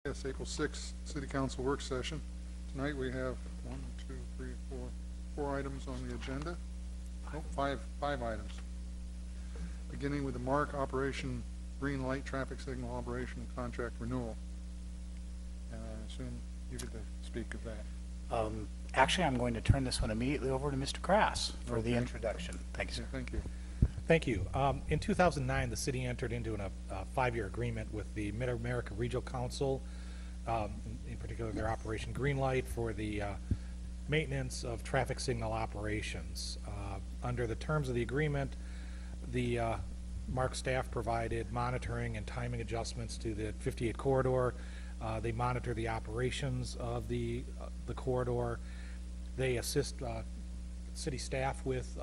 Yes, April 6th, City Council work session. Tonight we have four items on the agenda. Oh, five items. Beginning with the MARC Operation Green Light Traffic Signal Operation Contract Renewal. And I assume you get to speak of that. Actually, I'm going to turn this one immediately over to Mr. Krass for the Okay. introduction. Thank you, sir. Thank you. Thank you. In 2009, the city entered into a 5-year agreement with the Mid-America Regional Council, in particular their Operation Greenlight, for the maintenance of traffic signal operations. Under the terms of the agreement, the MARC staff provided monitoring and timing adjustments to the 58 corridor. They monitor the operations of the corridor. They assist city staff with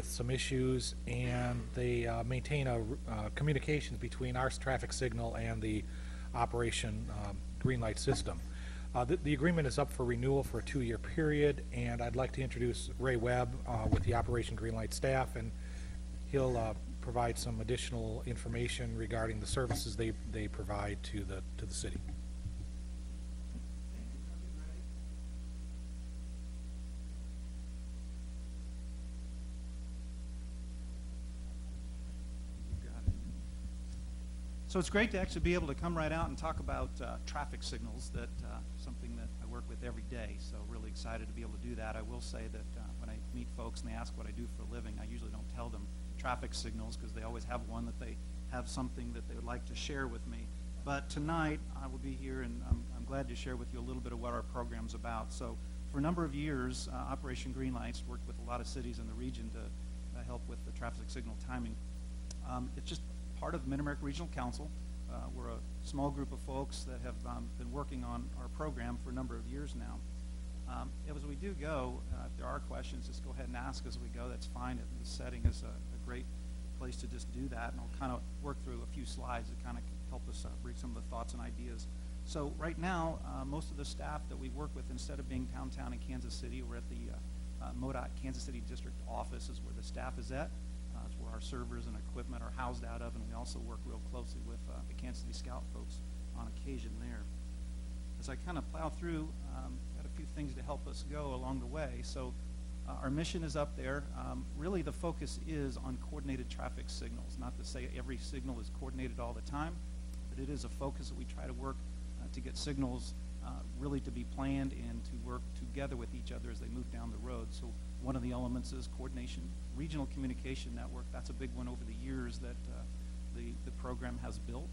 some issues, and they maintain communications between our traffic signal and the Operation Greenlight system. The agreement is up for renewal for a 2-year period, and I'd like to introduce Ray Webb with the Operation Greenlight staff, and he'll provide some additional information regarding the services they provide to the city. So it's great to actually be able to come right out and talk about traffic signals, that something that I work with every day. So really excited to be able to do that. I will say that when I meet folks and they ask what I do for a living, I usually don't tell them traffic signals, because they always have one that they have something that they would like to share with me. But tonight I will be here, and I'm glad to share with you a little bit of what our program's about. So for a number of years, Operation Greenlights worked with a lot of cities in the region to help with the traffic signal timing. It's just part of the Mid-America Regional Council. We're a small group of folks that have been working on our program for a number of years now. As we do go, if there are questions, just go ahead and ask as we go. That's fine. The setting is a great place to just do that, and I'll kind of work through a few slides that kind of help us bring some of the thoughts and ideas. So right now, most of the staff that we work with, instead of being downtown in Kansas City, we're at the MoDOT Kansas City District office is where the staff is at. It's where our servers and equipment are housed out of, and we also work real closely with the Kansas City Scout folks on occasion there. As I kind of plow through, got a few things to help us go along the way. So our mission is up there. Really the focus is on coordinated traffic signals. Not to say every signal is coordinated all the time, but it is a focus that we try to work to get signals really to be planned and to work together with each other as they move down the road. So one of the elements is coordination. Regional communication network, that's a big one over the years that the program has built.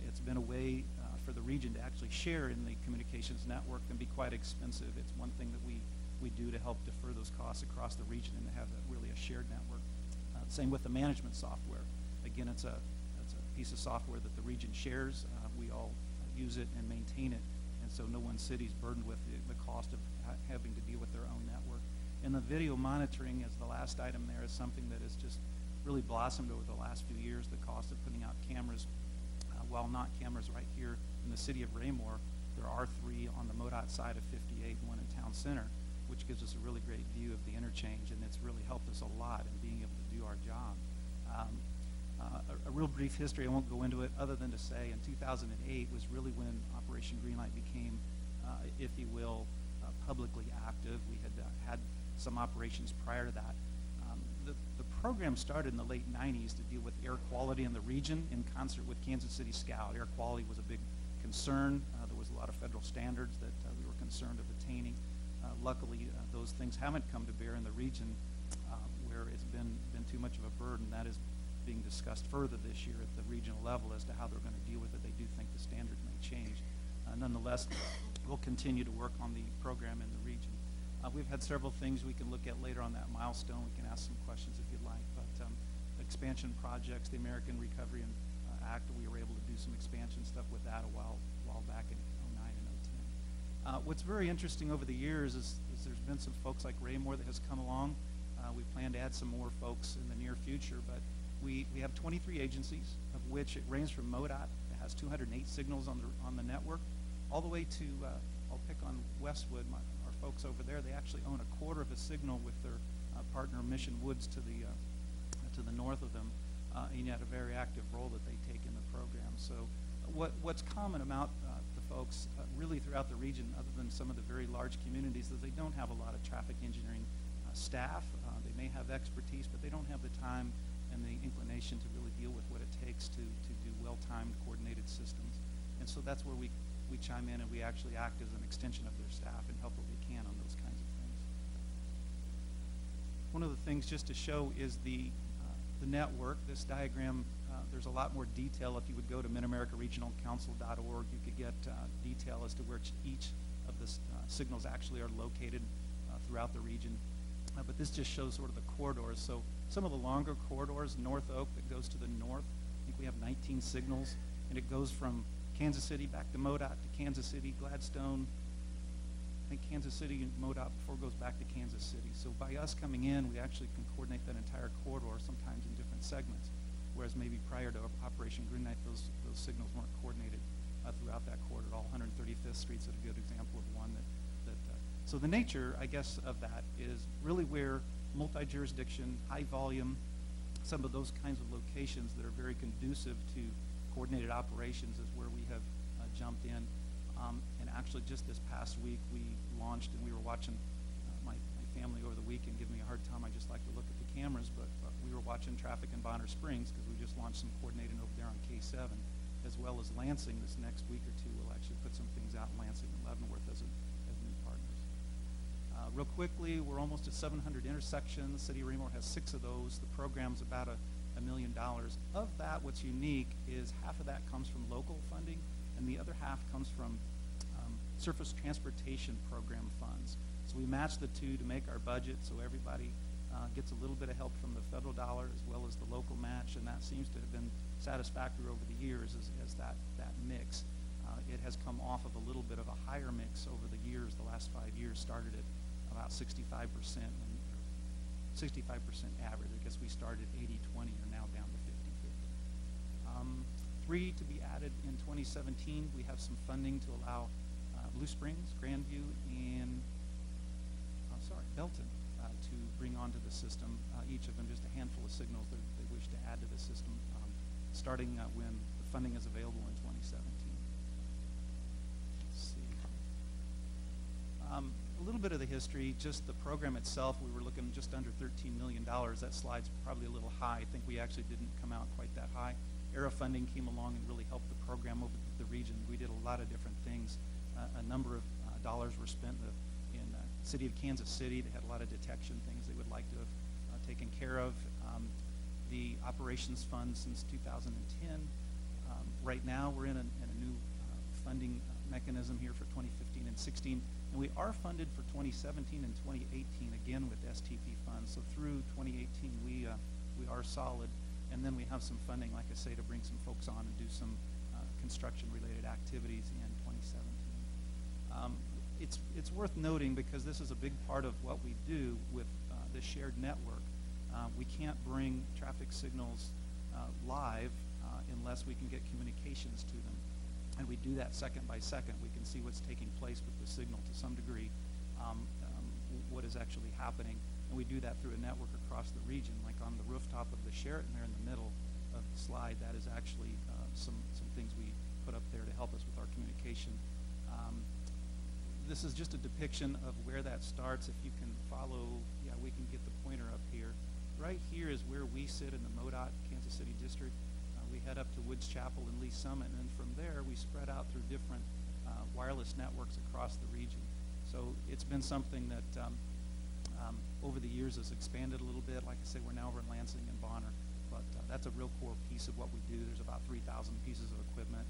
It's been a way for the region to actually share in the communications network and be quite expensive. It's one thing that we do to help defer those costs across the region and to have really a shared network. Same with the management software. Again, it's a piece of software that the region shares. We all use it and maintain it, and so no one city is burdened with the cost of having to deal with their own network. And the video monitoring, as the last item there, is something that has just really blossomed over the last few years. The cost of putting out cameras, while not cameras right here in the city of Raymore, there are 3 on the MoDOT side of 58 and 1 in Town Center, which gives us a really great view of the interchange, and it's really helped us a lot in being able to do our job. A real brief history, I won't go into it, other than to say in 2008 was really when Operation Greenlight became, if you will, publicly active. We had some operations prior to that. The program started in the late 90s to deal with air quality in the region in concert with Kansas City Scout. Air quality was a big concern. There was a lot of federal standards that we were concerned of attaining. Luckily, those things haven't come to bear in the region where it's been too much of a burden. That is being discussed further this year at the regional level as to how they're going to deal with it. They do think the standards may change. Nonetheless, we'll continue to work on the program in the region. We've had several things we can look at later on that milestone. We can ask some questions if you'd like. But expansion projects, the American Recovery Act, we were able to do some expansion stuff with that a while back in 09 and 010. What's very interesting over the years is there's been some folks like Raymore that has come along. We plan to add some more folks in the near future, but we have 23 agencies, of which it ranges from MoDOT, that has 208 signals on the network, all the way to, I'll pick on Westwood, our folks over there. They actually own a quarter of a signal with their partner Mission Woods to the north of them, and yet a very active role that they take in the program. So what's common about the folks really throughout the region, other than some of the very large communities, is they don't have a lot of traffic engineering staff. They may have expertise, but they don't have the time and the inclination to really deal with what it takes to do well-timed, coordinated systems. And so that's where we chime in and we actually act as an extension of their staff and help what we can on those kinds of things. One of the things just to show is the network. This diagram, there's a lot more detail. If you would go to MidAmericaRegionalCouncil.org, you could get detail as to where each of the signals actually are located throughout the region. But this just shows sort of the corridors. So some of the longer corridors, North Oak that goes to the north, I think we have 19 signals, and it goes from Kansas City back to MoDOT to Kansas City, Gladstone. I think Kansas City and MoDOT before goes back to Kansas City. So by us coming in, we actually can coordinate that entire corridor, sometimes in different segments, whereas maybe prior to Operation Greenlight, those signals weren't coordinated throughout that corridor. All 135th Street's a good example of one that so the nature, I guess, of that is really where multi-jurisdiction, high volume, some of those kinds of locations that are very conducive to coordinated operations is where we have jumped in. And actually just this past week we launched, and we were watching my family over the weekend give me a hard time. I just like to look at the cameras, but we were watching traffic in Bonner Springs because we just launched some coordinating over there on K7, as well as Lansing. This next week or two we'll actually put some things out in Lansing and Leavenworth as new partners. Real quickly, we're almost at 700 intersections. City of Raymore has 6 of those. The program's about $1 million. Of that, what's unique is half of that comes from local funding, and the other half comes from Surface Transportation Program funds. So we match the two to make our budget, so everybody gets a little bit of help from the federal dollar as well as the local match, and that seems to have been satisfactory over the years as that mix. It has come off of a little bit of a higher mix over the years. The last 5 years started at about 65% and 65% average. I guess we started 80-20, are now down to 50-50. 3 to be added in 2017. We have some funding to allow Blue Springs, Grandview, and Belton to bring onto the system. Each of them just a handful of signals that they wish to add to the system, starting when the funding is available in 2017. Let's see. A little bit of the history, just the program itself, we were looking just under $13 million. That slide's probably a little high. I think we actually didn't come out quite that high. ERA funding came along and really helped the program over the region. We did a lot of different things. A number of dollars were spent in the city of Kansas City. They had a lot of detection things they would like to have taken care of. The operations fund since 2010. Right now we're in a new funding mechanism here for 2015 and 16. And we are funded for 2017 and 2018 again with STP funds. So through 2018 we are solid. And then we have some funding, like I say, to bring some folks on and do some construction-related activities in 2017. It's worth noting, because this is a big part of what we do with the shared network. We can't bring traffic signals live unless we can get communications to them. And we do that second by second. We can see what's taking place with the signal to some degree, what is actually happening. And we do that through a network across the region. Like on the rooftop of the Sheraton there in the middle of the slide, that is actually some things we put up there to help us with our communication. This is just a depiction of where that starts. If you can follow, yeah, we can get the pointer up here. Right here is where we sit in the MoDOT Kansas City District. We head up to Woods Chapel and Lee Summit, and then from there we spread out through different wireless networks across the region. So it's been something that over the years has expanded a little bit. Like I say, we're now over in Lansing and Bonner, but that's a real core piece of what we do. There's about 3,000 pieces of equipment,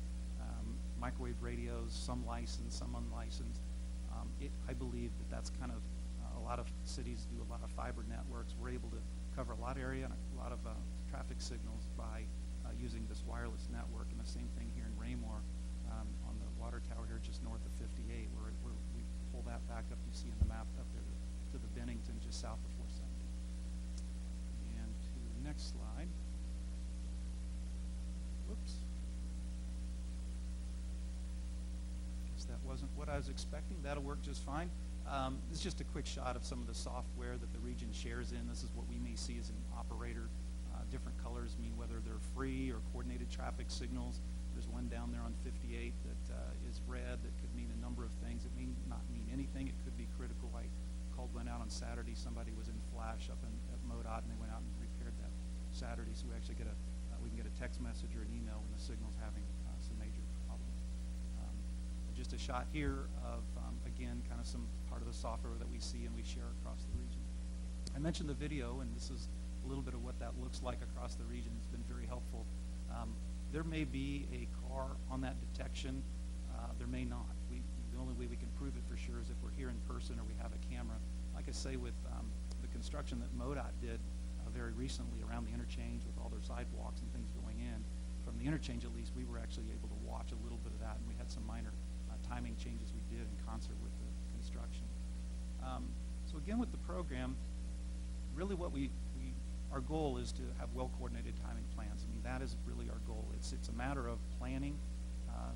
microwave radios, some licensed, some unlicensed. I believe that's kind of a lot of cities do a lot of fiber networks. We're able to cover a lot of area and a lot of traffic signals by using this wireless network. And the same thing here in Raymore on the water tower here just north of 58, where we pull that back up, you see in the map up there to the Bennington just south of 470. And to the next slide. Whoops. Guess that wasn't what I was expecting. That'll work just fine. This is just a quick shot of some of the software that the region shares in. This is what we may see as an operator. Different colors mean whether they're free or coordinated traffic signals. There's one down there on 58 that is red. That could mean a number of things. It may not mean anything. It could be critical. I went out on Saturday. Somebody was in flash up at MoDOT, and they went out and repaired that Saturday. So we actually we can get a text message or an email when the signal's having some major problems. Just a shot here of, again, kind of some part of the software that we see and we share across the region. I mentioned the video, and this is a little bit of what that looks like across the region. It's been very helpful. There may be a car on that detection. There may not. The only way we can prove it for sure is if we're here in person or we have a camera. Like I say, with the construction that MoDOT did very recently around the interchange with all their sidewalks and things going in, from the interchange at least, we were actually able to watch a little bit of that, and we had some minor timing changes we did in concert with the construction. So again, with the program, really what our goal is to have well-coordinated timing plans. I mean, that is really our goal. It's a matter of planning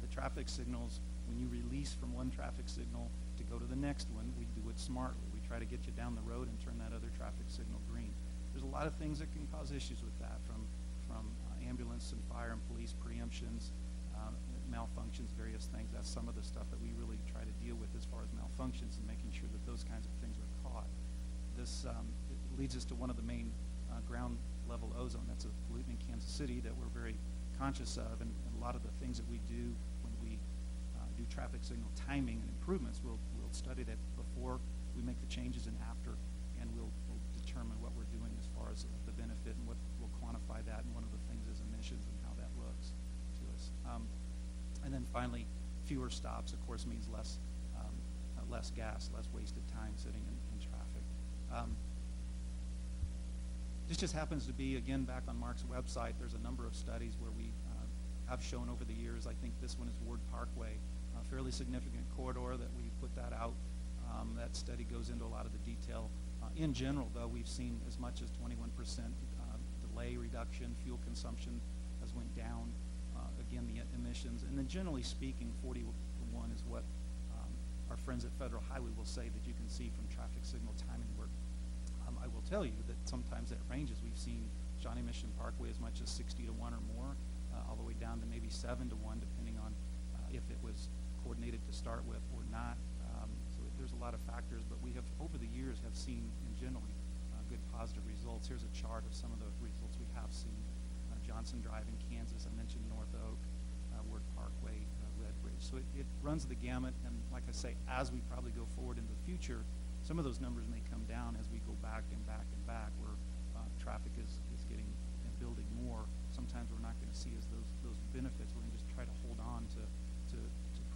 the traffic signals. When you release from one traffic signal to go to the next one, we do it smartly. We try to get you down the road and turn that other traffic signal green. There's a lot of things that can cause issues with that, from ambulance and fire and police preemptions, malfunctions, various things. That's some of the stuff that we really try to deal with as far as malfunctions and making sure that those kinds of things are caught. This it leads us to one of the main ground level ozone. That's a pollutant in Kansas City that we're very conscious of, and a lot of the things that we do when we do traffic signal timing and improvements, we'll study that before we make the changes and after, and we'll determine what we're doing as far as the benefit, and we'll quantify that, and one of the things is emissions and how that looks to us. And then finally, fewer stops, of course, means less gas, less wasted time sitting in traffic. This just happens to be, again, back on Mark's website. There's a number of studies where we have shown over the years. I think this one is Ward Parkway, a fairly significant corridor that we put that out. That study goes into a lot of the detail. In general, though, we've seen as much as 21% delay reduction. Fuel consumption has went down. Again, the emissions. And then generally speaking, 41 is what our friends at Federal Highway will say that you can see from traffic signal timing work. I will tell you that sometimes that ranges. We've seen Shawnee Mission Parkway as much as 60 to 1 or more, all the way down to maybe 7 to 1, depending on if it was coordinated to start with or not. So there's a lot of factors, but we have, over the years, have seen in generally good positive results. Here's a chart of some of the results we have seen. Johnson Drive in Kansas, I mentioned North Oak, Ward Parkway, Red Ridge. So it runs the gamut, and like I say, as we probably go forward into the future, some of those numbers may come down as we go back and back and back, where traffic is getting and building more. Sometimes we're not going to see as those benefits. We're going to just try to hold on to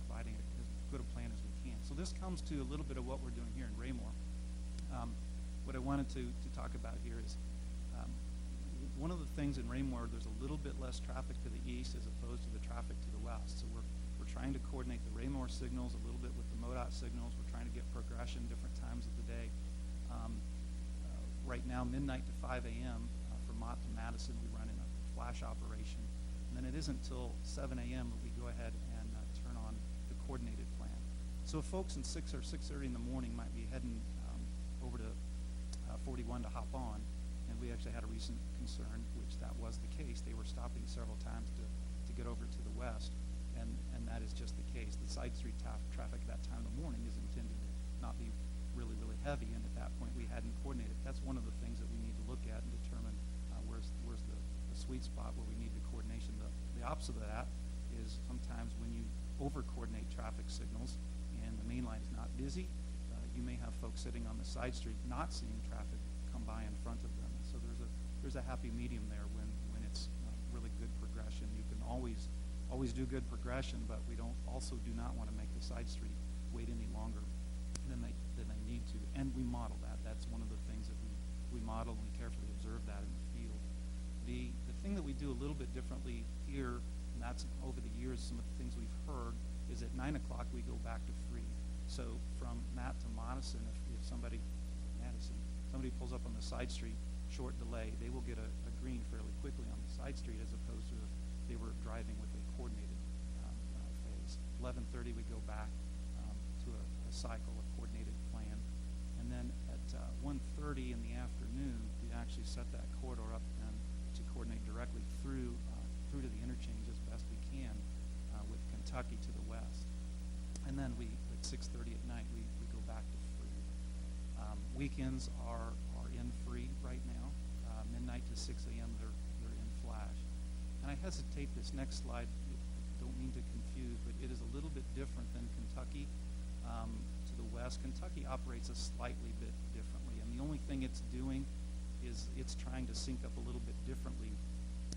providing as good a plan as we can. So this comes to a little bit of what we're doing here in Raymore. What I wanted to talk about here is one of the things in Raymore, there's a little bit less traffic to the east as opposed to the traffic to the west. So we're trying to coordinate the Raymore signals a little bit with the MoDOT signals. We're trying to get progression different times of the day. Right now, midnight to 5 a.m. From Mott to Madison, we run in a flash operation. And then it isn't until 7 a.m. that we go ahead and turn on the coordinated plan. So if folks in 6 or 6:30 in the morning might be heading over to 41 to hop on, and we actually had a recent concern, which that was the case. They were stopping several times to get over to the west, and that is just the case. The side street traffic at that time of the morning is intended to not be really, really heavy, and at that point we hadn't coordinated. That's one of the things that we need to look at and determine where's the sweet spot where we need the coordination. The opposite of that is sometimes when you over-coordinate traffic signals and the main line is not busy, you may have folks sitting on the side street not seeing traffic come by in front of them. So there's a happy medium there when it's really good progression. You can always do good progression, but we also do not want to make the side street wait any longer than they need to. And we model that. That's one of the things that we model, and we carefully observe that in the field. The thing that we do a little bit differently here, and that's over the years, some of the things we've heard, is at 9 o'clock we go back to free. So from Matt to Madison, if somebody pulls up on the side street, short delay, they will get a green fairly quickly on the side street, as opposed to if they were driving with a coordinated phase. 11:30 we go back to a cycle, a coordinated plan, and then at 1:30 in the afternoon we actually set that corridor up and to coordinate directly through to the interchange as best we can. with Kentucky to the west. And then at 6:30 at night, we go back to free. Weekends are in free right now. Midnight to 6 a.m. they're in flash. And I hesitate, this next slide, don't mean to confuse, but it is a little bit different than Kentucky to the west. Kentucky operates a slightly bit differently, and the only thing it's doing is it's trying to sync up a little bit differently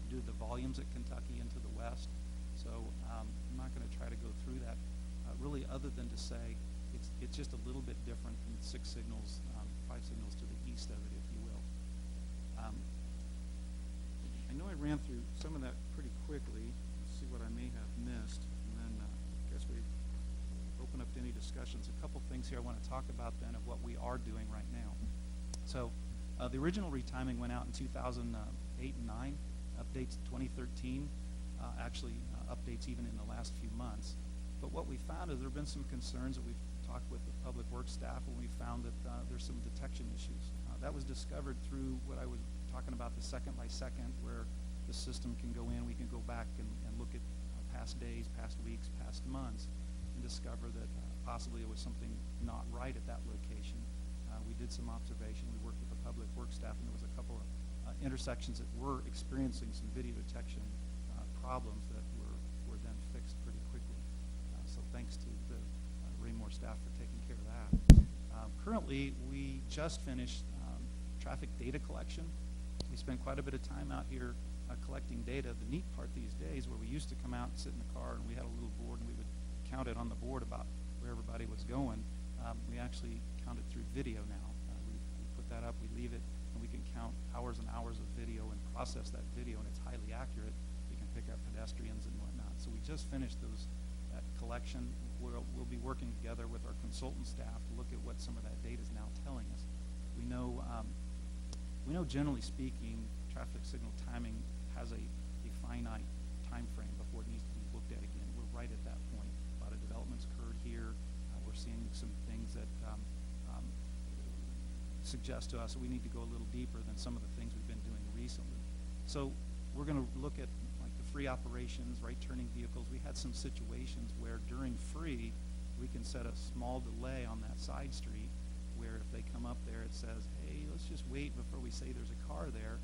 due to the volumes at Kentucky into the west. So I'm not going to try to go through that really, other than to say it's just a little bit different than 6 signals, 5 signals to the east of it, if you will. I know I ran through some of that pretty quickly. Let's see what I may have missed, and then I guess we open up to any discussions. A couple things here I want to talk about then of what we are doing right now. So the original retiming went out in 2008 and 9, updates 2013, actually updates even in the last few months. But what we found is there have been some concerns that we've talked with the public works staff, and we found that there's some detection issues. That was discovered through what I was talking about, the second by second, where the system can go in, we can go back and look at past days, past weeks, past months, and discover that possibly it was something not right at that location. We did some observation. We worked with the public works staff, and there was a couple of intersections that were experiencing some video detection problems that were then fixed pretty quickly. So thanks to the Raymore staff for taking care of that. Currently, we just finished traffic data collection. We spent quite a bit of time out here collecting data. The neat part these days, where we used to come out and sit in the car and we had a little board and we would count it on the board about where everybody was going, we actually count it through video now. We put that up, we leave it, and we can count hours and hours of video and process that video, and it's highly accurate. We can pick up pedestrians and whatnot. So we just finished that collection. We'll be working together with our consultant staff to look at what some of that data is now telling us. We know generally speaking, traffic signal timing has a finite time frame before it needs to be looked at again. We're right at that point. A lot of developments occurred here. We're seeing some things that suggest to us that we need to go a little deeper than some of the things we've been doing recently. So we're going to look at like the free operations, right turning vehicles. We had some situations where during free, we can set a small delay on that side street where if they come up there, it says, hey, let's just wait before we say there's a car there,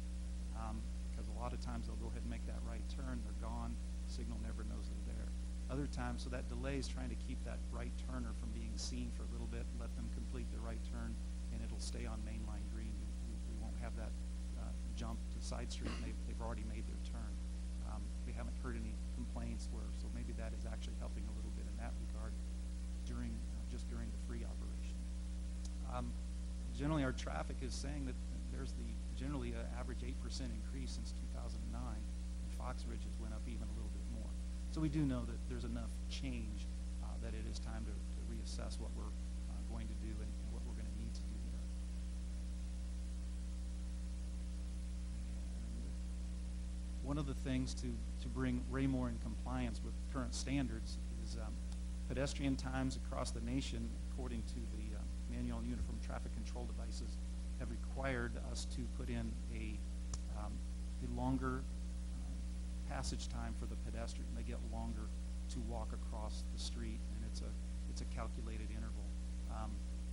because a lot of times they'll go ahead and make that right turn. They're gone. The signal never knows they're there. Other times, so that delay is trying to keep that right turner from being seen for a little bit, let them complete the right turn, and it'll stay on mainline green. We won't have that jump to side street, and they've already made their turn. We haven't heard any complaints so maybe that is actually helping a little bit in that regard just during the free operation. Generally, our traffic is saying that there's generally an average 8% increase since 2009, and Fox Ridges went up even a little bit more. So we do know that there's enough change that it is time to reassess what we're going to do and what we're going to need to do there. And one of the things to bring Raymore in compliance with current standards is pedestrian times across the nation, according to the Manual on Uniform Traffic Control Devices, have required us to put in a longer passage time for the pedestrian. They get longer to walk across the street, and it's a calculated interval.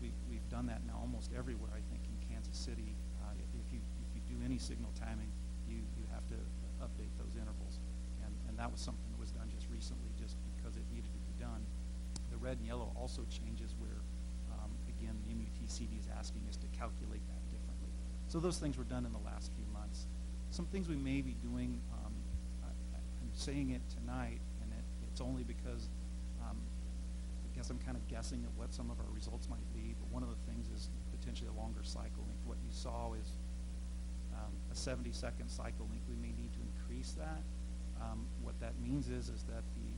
We've done that now almost everywhere, I think, in Kansas City. If you do any signal timing, you have to update those intervals, and that was something that was done just recently, just because it needed to be done. The red and yellow also changes where, again, the MUTCD is asking us to calculate that differently. So those things were done in the last few months. Some things we may be doing, I'm saying it tonight, and it's only because I guess I'm kind of guessing at what some of our results might be, but one of the things is potentially a longer cycle length. What you saw is a 70-second cycle length. We may need to increase that. What that means is that the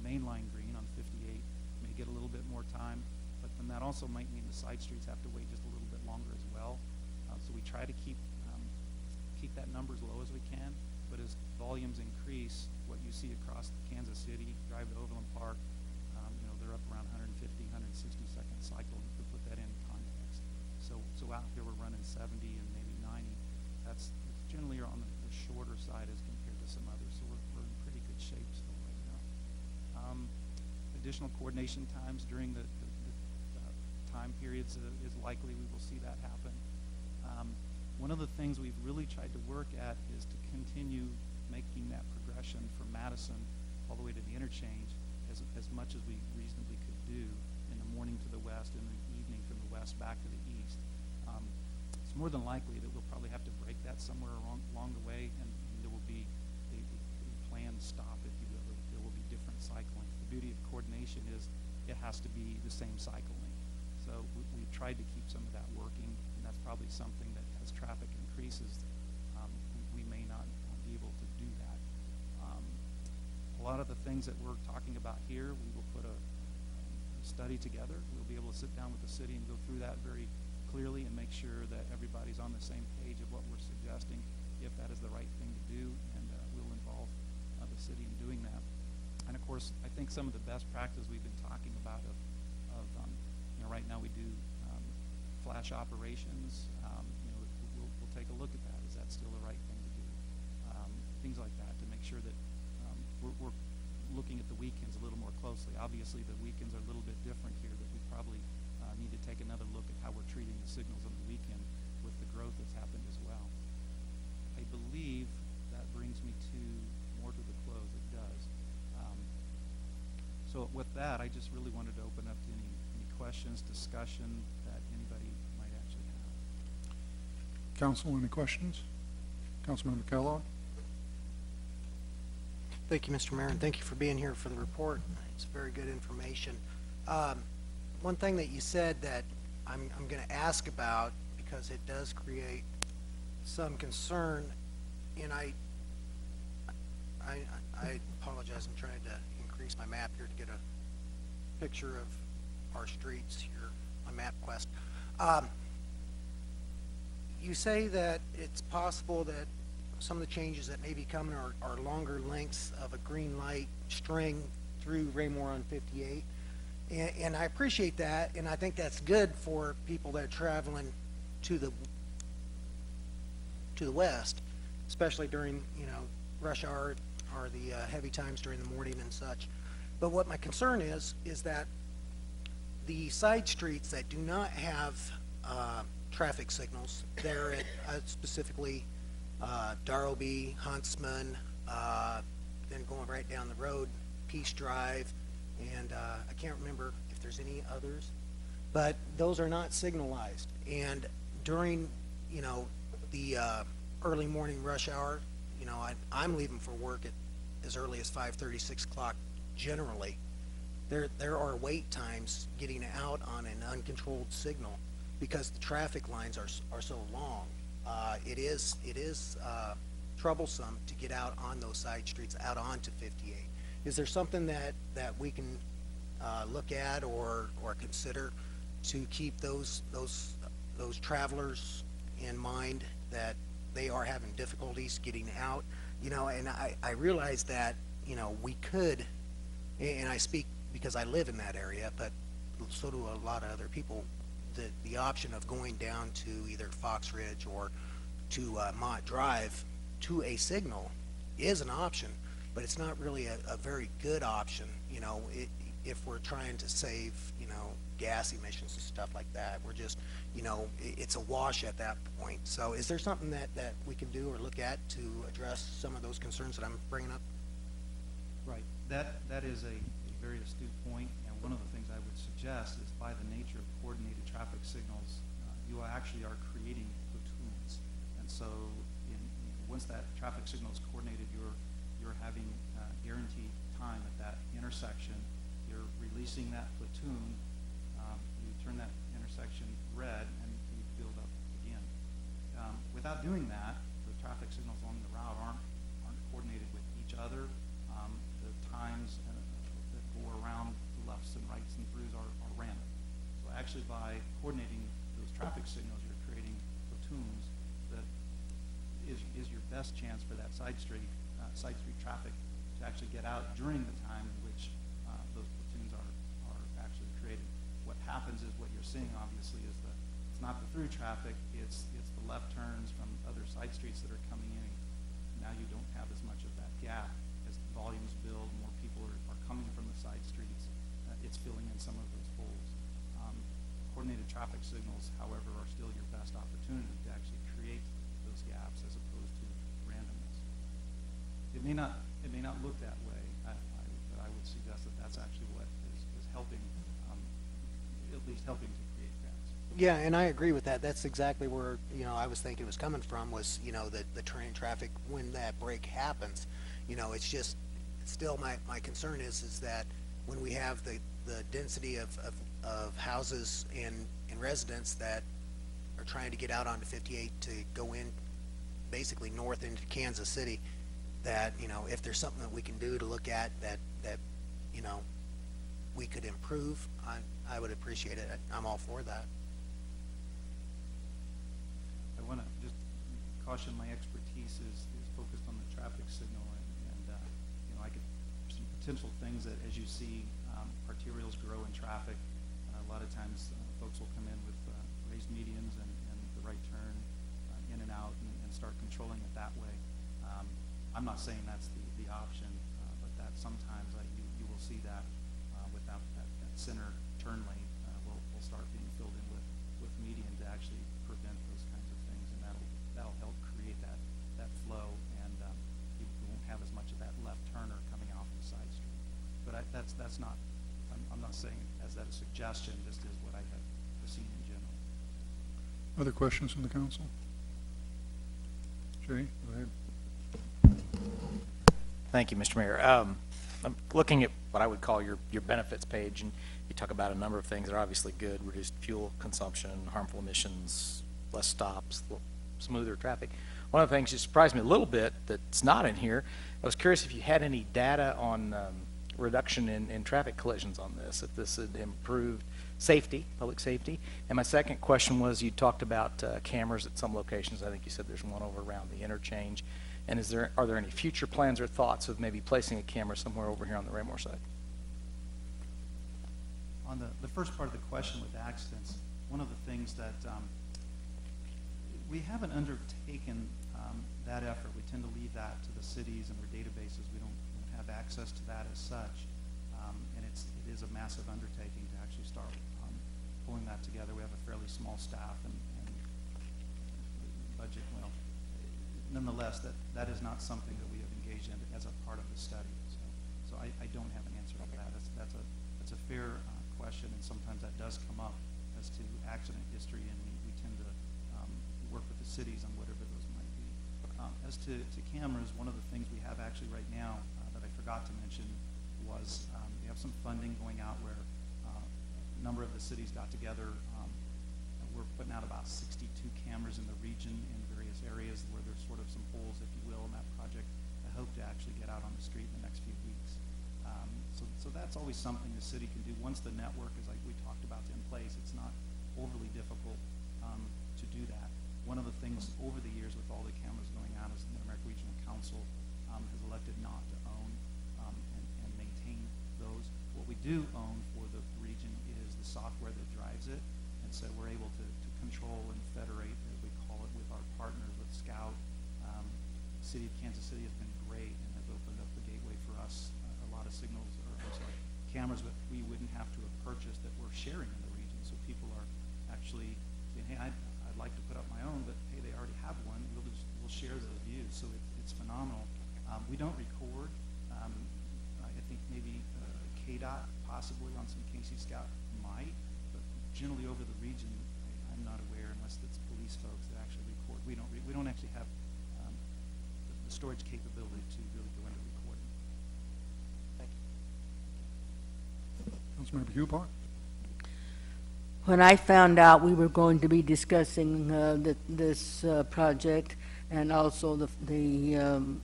mainline green on 58 may get a little bit more time, but then that also might mean the side streets have to wait just a little bit longer as well. So we try to keep that number as low as we can, but as volumes increase, what you see across Kansas City, drive to Overland Park, they're up around 150, 160-second cycle. To put that in context. So out here we're running 70 and maybe 90. That's generally on the shorter side as compared to some others. So we're in pretty good shape still right now. additional coordination times during the time periods is likely we will see that happen. One of the things we've really tried to work at is to continue making that progression from Madison all the way to the interchange as much as we reasonably could do in the morning to the west and the evening from the west back to the east. It's more than likely that we'll probably have to break that somewhere along the way, and there will be a planned stop, if you will. There will be different cycling. The beauty of coordination is it has to be the same cycle length. So we've tried to keep some of that working, and that's probably something that as traffic increases, we may not be able to do that. A lot of the things that we're talking about here, we will put a study together. We'll be able to sit down with the city and go through that very clearly and make sure that everybody's on the same page of what we're suggesting, if that is the right thing to do, and we'll involve the city in doing that. And of course, I think some of the best practice we've been talking about right now we do flash operations. We'll take a look at that. Is that still the right thing to do? Things like that to make sure that we're looking at the weekends a little more closely. Obviously, the weekends are a little bit different here, but we probably need to take another look at how we're treating the signals on the weekend with the growth that's happened as well. I believe that brings me more to the close. It does. So with that, I just really wanted to open up to any questions, discussion that anybody might actually have. Council, any questions? Councilmember Kellogg? Thank you, Mr. Mayor, and thank you for being here for the report. It's very good information. One thing that you said that I'm going to ask about, because it does create some concern, and I apologize. I'm trying to increase my map here to get a picture of our streets here on MapQuest. You say that it's possible that some of the changes that may be coming are longer lengths of a green light string through Raymore on 58. And I appreciate that, and I think that's good for people that are traveling to the west, especially during, rush hour or the heavy times during the morning and such. But what my concern is that the side streets that do not have traffic signals, there at specifically Darrowby, Huntsman, then going right down the road, Peace Drive, and I can't remember if there's any others, but those are not signalized. And during, the early morning rush hour, I'm leaving for work at as early as 5:30, 6 o'clock generally. There are wait times getting out on an uncontrolled signal because the traffic lines are so long. It is troublesome to get out on those side streets out onto 58. Is there something that we can look at or consider to keep those travelers in mind that they are having difficulties getting out? And I realize that we could, and I speak because I live in that area, but so do a lot of other people. The option of going down to either Fox Ridge or to Mott Drive to a signal is an option, but it's not really a very good option. If we're trying to save, gas emissions and stuff like that, we're just, it's a wash at that point. So is there something that we can do or look at to address some of those concerns that I'm bringing up? Right. That is a very astute point, and one of the things I would suggest is by the nature of coordinated traffic signals, you actually are creating platoons. And so once that traffic signal is coordinated, you're having guaranteed time at that intersection. You're releasing that platoon. You turn that intersection red, and you build up again. Without doing that, the traffic signals along the route aren't coordinated with each other. The times that go around the lefts and rights and throughs are random. So actually, by coordinating those traffic signals, you're creating platoons that is your best chance for that side street traffic to actually get out during the time in which those platoons are actually created. What happens is what you're seeing, obviously, is that it's not the through traffic, it's the left turns from other side streets that are coming in. Now you don't have as much of that gap as the volumes build, more people are coming from the side streets. in some of those holes. Coordinated traffic signals, however, are still your best opportunity to actually create those gaps as opposed to randomness. It may not look that way, but I would suggest that that's actually what is helping, at least helping to create gaps. Yeah, and I agree with that. That's exactly where, I was thinking it was coming from was, the train traffic, when that break happens, it's just, still my concern is that when we have the density of houses and residents that are trying to get out onto 58 to go in basically north into Kansas City, that, if there's something that we can do to look at that we could improve, I would appreciate it. I'm all for that. I want to just caution my expertise is focused on the traffic signal, and I could, some potential things that as you see arterials grow in traffic, a lot of times folks will come in with raised medians and the right turn in and out and start controlling it that way. I'm not saying that's the option, but that sometimes you will see that without that center turn lane will start being filled in with median to actually prevent those kinds of things, and that'll help create that flow, and you won't have as much of that left turner coming off the side street. But that's not, I'm not saying as that a suggestion, just as what I have seen in general. Other questions from the council? Jay, go ahead. Thank you, Mr. Mayor. I'm looking at what I would call your benefits page, and you talk about a number of things that are obviously good: reduced fuel consumption, harmful emissions, less stops, smoother traffic. One of the things that surprised me a little bit that's not in here, I was curious if you had any data on reduction in traffic collisions on this, if this had improved safety, public safety. And my second question was, you talked about cameras at some locations. I think you said there's one over around the interchange. And are there any future plans or thoughts of maybe placing a camera somewhere over here on the Raymore side? On the first part of the question with accidents, one of the things that we haven't undertaken that effort. We tend to leave that to the cities and their databases. We don't have access to that as such, and it is a massive undertaking to actually start pulling that together. We have a fairly small staff and budget. Well, nonetheless, that is not something that we have engaged in as a part of the study. So I don't have an answer to that. That's a fair question, and sometimes that does come up as to accident history, and we tend to work with the cities on whatever those might be. As to cameras, one of the things we have actually right now that I forgot to mention was we have some funding going out where a number of the cities got together. We're putting out about 62 cameras in the region in various areas where there's sort of some holes, if you will, in that project. I hope to actually get out on the street in the next few weeks. So that's always something the city can do. Once the network is, like we talked about, in place, it's not overly difficult to do that. One of the things over the years with all the cameras going out is the Mid-America Regional Council has elected not to own and maintain those. What we do own for the region is the software that drives it. And so we're able to control and federate, as we call it, with our partners, with Scout. The city of Kansas City has been great and has opened up the gateway for us. A lot of signals, or I'm sorry, cameras that we wouldn't have to have purchased that we're sharing in the region. So people are actually saying, hey, I'd like to put up my own, but hey, they already have one. We'll share those views. So it's phenomenal. We don't record. I think maybe KDOT possibly on some KC Scout might. Generally over the region, I'm not aware, unless it's police folks that actually record. We don't actually have the storage capability to really go into recording. Thank you. Councilmember Hubach? When I found out we were going to be discussing this project and also the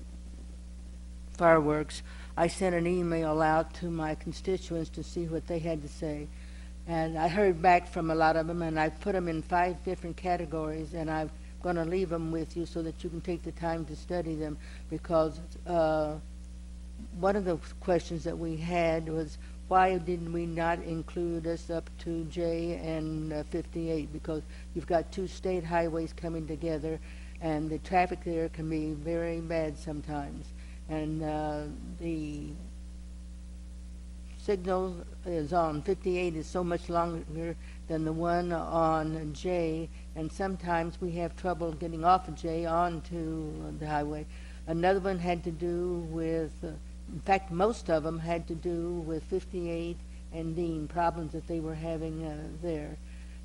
fireworks, I sent an email out to my constituents to see what they had to say. And I heard back from a lot of them, and I put them in 5 different categories, and I'm going to leave them with you so that you can take the time to study them, because one of the questions that we had was, why did we not include us up to J and 58? Because you've got 2 state highways coming together, and the traffic there can be very bad sometimes. And the signal is on 58 is so much longer than the one on J, and sometimes we have trouble getting off of J onto the highway. Another one had to do with, in fact, most of them had to do with 58 and Dean, problems that they were having there,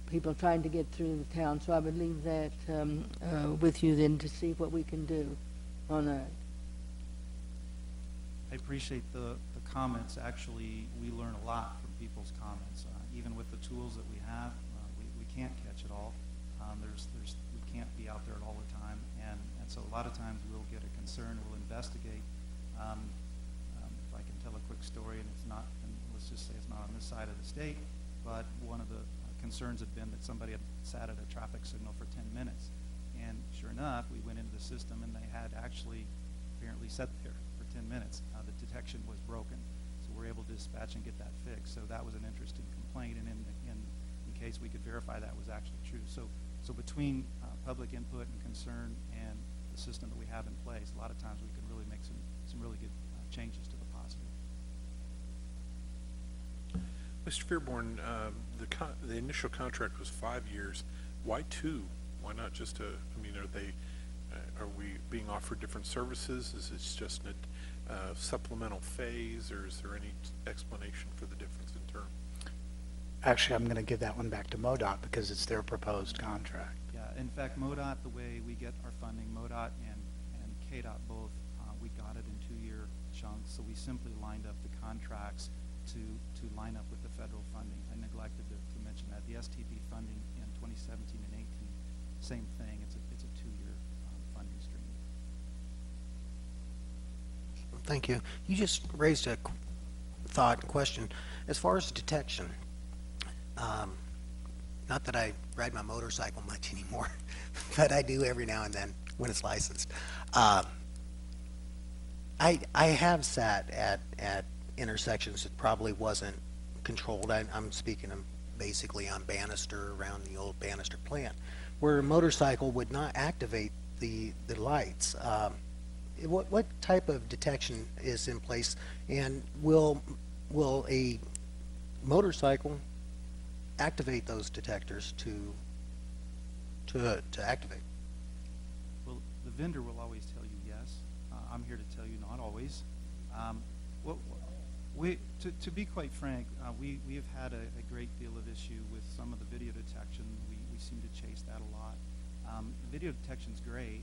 people trying to get through the town. So I would leave that with you then to see what we can do on that. I appreciate the comments. Actually, we learn a lot from people's comments. Even with the tools that we have, we can't catch it all. We can't be out there all the time, and so a lot of times we'll get a concern, we'll investigate. If I can tell a quick story, and it's not, and let's just say it's not on this side of the state, but one of the concerns had been that somebody had sat at a traffic signal for 10 minutes, and sure enough, we went into the system and they had actually apparently sat there for 10 minutes. The detection was broken, so we're able to dispatch and get that fixed. So that was an interesting complaint, and in case we could verify that was actually true. So between public input and concern and the system that we have in place, a lot of times we can really make some really good changes to the positive. Mr. Fearborn, the initial contract was 5 years. Why 2? Why not just I mean, are we being offered different services? Is it just a supplemental phase, or is there any explanation for the difference in term? Actually, I'm going to give that one back to MoDOT because it's their proposed contract. Yeah, in fact, MoDOT, the way we get our funding, MoDOT and KDOT both, we got it in 2-year chunks, so we simply lined up the contracts to line up with the federal funding. I neglected to mention that. The STP funding in 2017 and 18, same thing. It's a 2-year funding stream. Thank you. You just raised a question. As far as detection, not that I ride my motorcycle much anymore, but I do every now and then when it's licensed. I have sat at intersections that probably wasn't controlled. I'm speaking of basically on Bannister, around the old Bannister plant, where a motorcycle would not activate the lights. What type of detection is in place, and will a motorcycle activate those detectors to activate? Well, the vendor will always tell you yes. I'm here to tell you not always. To be quite frank, we have had a great deal of issue with some of the video detection. We seem to chase that a lot. Video detection is great,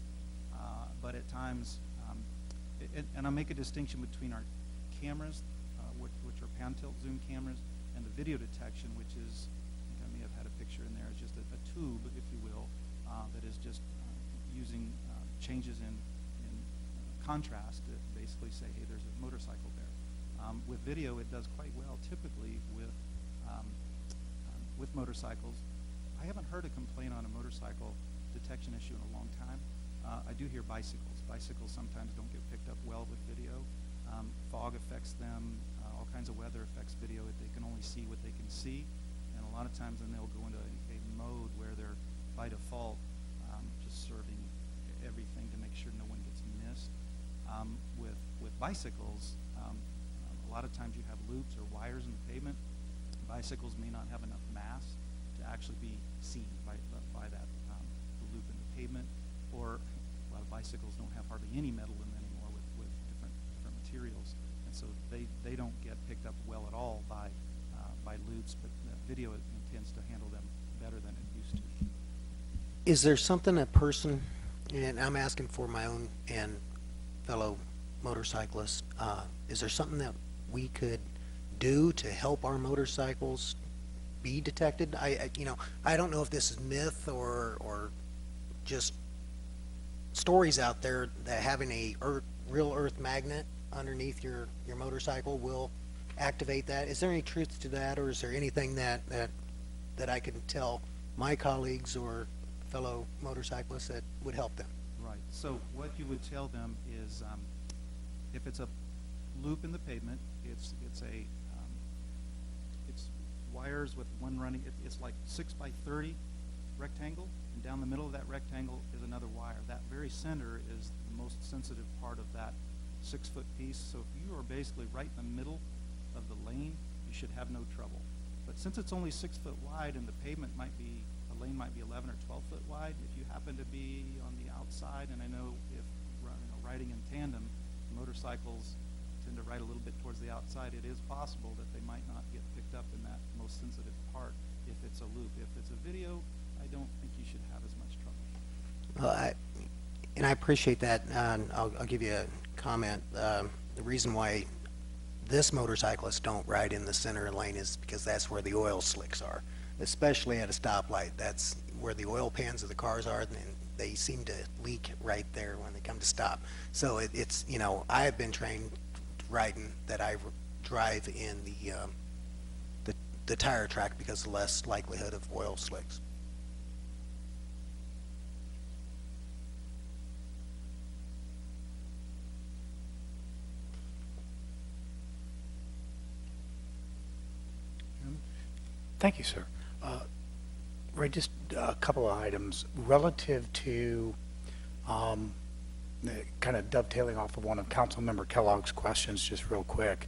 but at times, and I'll make a distinction between our cameras, which are pan tilt zoom cameras, and the video detection, which is, I think I may have had a picture in there, is just a tube, if you will, that is just using changes in contrast to basically say, hey, there's a motorcycle there. With video, it does quite well, typically with motorcycles. I haven't heard a complaint on a motorcycle detection issue in a long time. I do hear bicycles. Bicycles sometimes don't get picked up well with video. Fog affects them. All kinds of weather affects video. They can only see what they can see, and a lot of times then they'll go into a mode where they're by default just serving everything to make sure no one gets missed. With bicycles, a lot of times you have loops or wires in the pavement. Bicycles may not have enough mass to actually be seen by that the loop in the pavement, or a lot of bicycles don't have hardly any metal in them anymore with different materials, and so they don't get picked up well at all by loops, but video intends to handle them better than it used to. Is there something a person, and I'm asking for my own and fellow motorcyclists, is there something that we could do to help our motorcycles be detected? I don't know if this is myth or just stories out there that having a real earth magnet underneath your motorcycle will activate that. Is there any truth to that, or is there anything that I can tell my colleagues or fellow motorcyclists that would help them? Right. So what you would tell them is, if it's a loop in the pavement, it's wires with one running. It's like 6 by 30 rectangle, and down the middle of that rectangle is another wire. That very center is the most sensitive part of that 6-foot piece. So if you are basically right in the middle of the lane, you should have no trouble. But since it's only 6 foot wide and the pavement might be, a lane might be 11 or 12 foot wide, if you happen to be on the outside, and I know if riding in tandem, motorcycles tend to ride a little bit towards the outside, it is possible that they might not get picked up in that most sensitive part if it's a loop. If it's a video, I don't think you should have as much trouble. Well, I appreciate that, and I'll give you a comment. The reason why this motorcyclists don't ride in the center lane is because that's where the oil slicks are, especially at a stoplight. That's where the oil pans of the cars are, and they seem to leak right there when they come to stop. So it's, you know, I have been trained riding that I drive in the tire track because of less likelihood of oil slicks. Thank you, sir. Ray, just a couple of items relative to kind of dovetailing off of one of Councilmember Kellogg's questions, just real quick.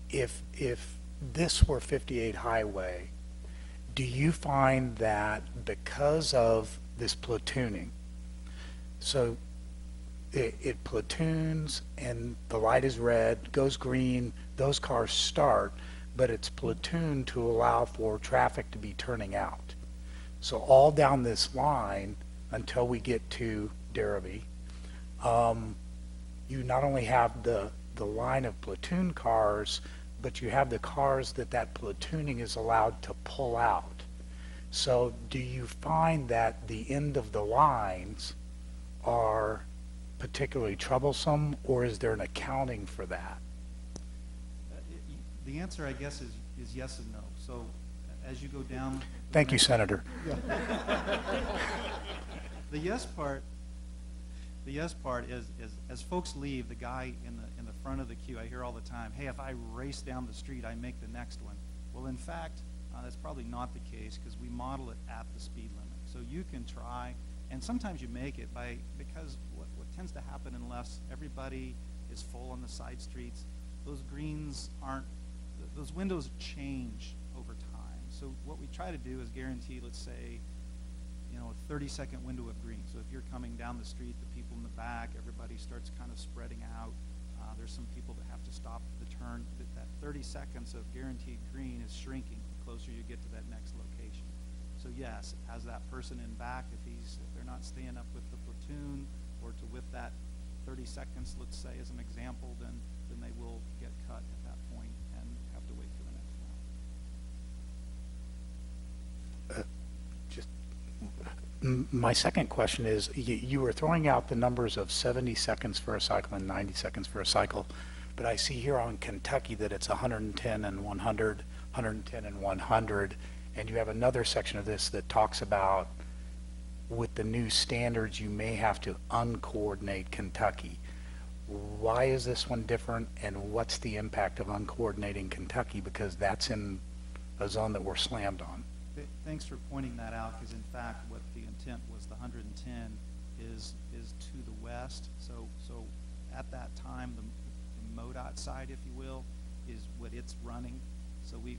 If this were 58 Highway, do you find that because of this platooning, so it platoons and the light is red, goes green, those cars start, but it's platooned to allow for traffic to be turning out. So all down this line until we get to Darrowby, you not only have the line of platoon cars, but you have the cars that platooning is allowed to pull out. So do you find that the end of the lines are particularly troublesome, or is there an accounting for that? The answer, I guess, is yes and no. So as you go down... Thank you, Senator. The yes part is as folks leave, the guy in the front of the queue, I hear all the time, hey, if I race down the street, I make the next one. Well, in fact, that's probably not the case because we model it at the speed limit. So you can try, and sometimes you make it because what tends to happen unless everybody is full on the side streets, those greens aren't, those windows change over time. So what we try to do is guarantee, let's say, a 30-second window of green. So if you're coming down the street, the people in the back, everybody starts kind of spreading out. There's some people that have to stop the turn. That 30 seconds of guaranteed green is shrinking the closer you get to that next location. So yes, as that person in back, if they're not staying up with the platoon or to with that 30 seconds, let's say as an example, then they will get cut at that point and have to wait for the next round. My second question is, you were throwing out the numbers of 70 seconds for a cycle and 90 seconds for a cycle, but I see here on Kentucky that it's 110 and 100, 110 and 100, and you have another section of this that talks about with the new standards you may have to uncoordinate Kentucky. Why is this one different, and what's the impact of uncoordinating Kentucky, because that's in a zone that we're slammed on? Thanks for pointing that out, because in fact what the intent was, the 110 is to the west. So at that time the MoDOT side, if you will, is what it's running. So we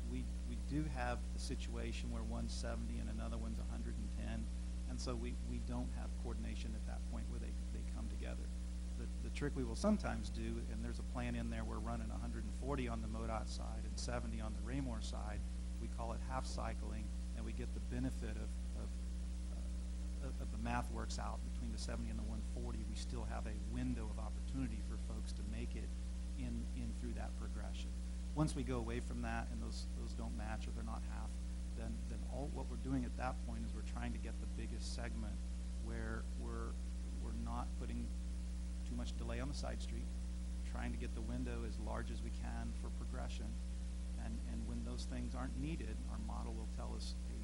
do have the situation where one's 70 and another one's 110, and so we don't have coordination at that point where they come together. The trick we will sometimes do, and there's a plan in there, we're running 140 on the MoDOT side and 70 on the Raymore side. We call it half cycling, and we get the benefit of the math works out between the 70 and the 140. We still have a window of opportunity for folks to make it in through that progression. Once we go away from that and those don't match or they're not half, then all what we're doing at that point is we're trying to get the biggest segment where we're not putting too much delay on the side street, trying to get the window as large as we can for progression. And when those things aren't needed, our model will tell us, hey,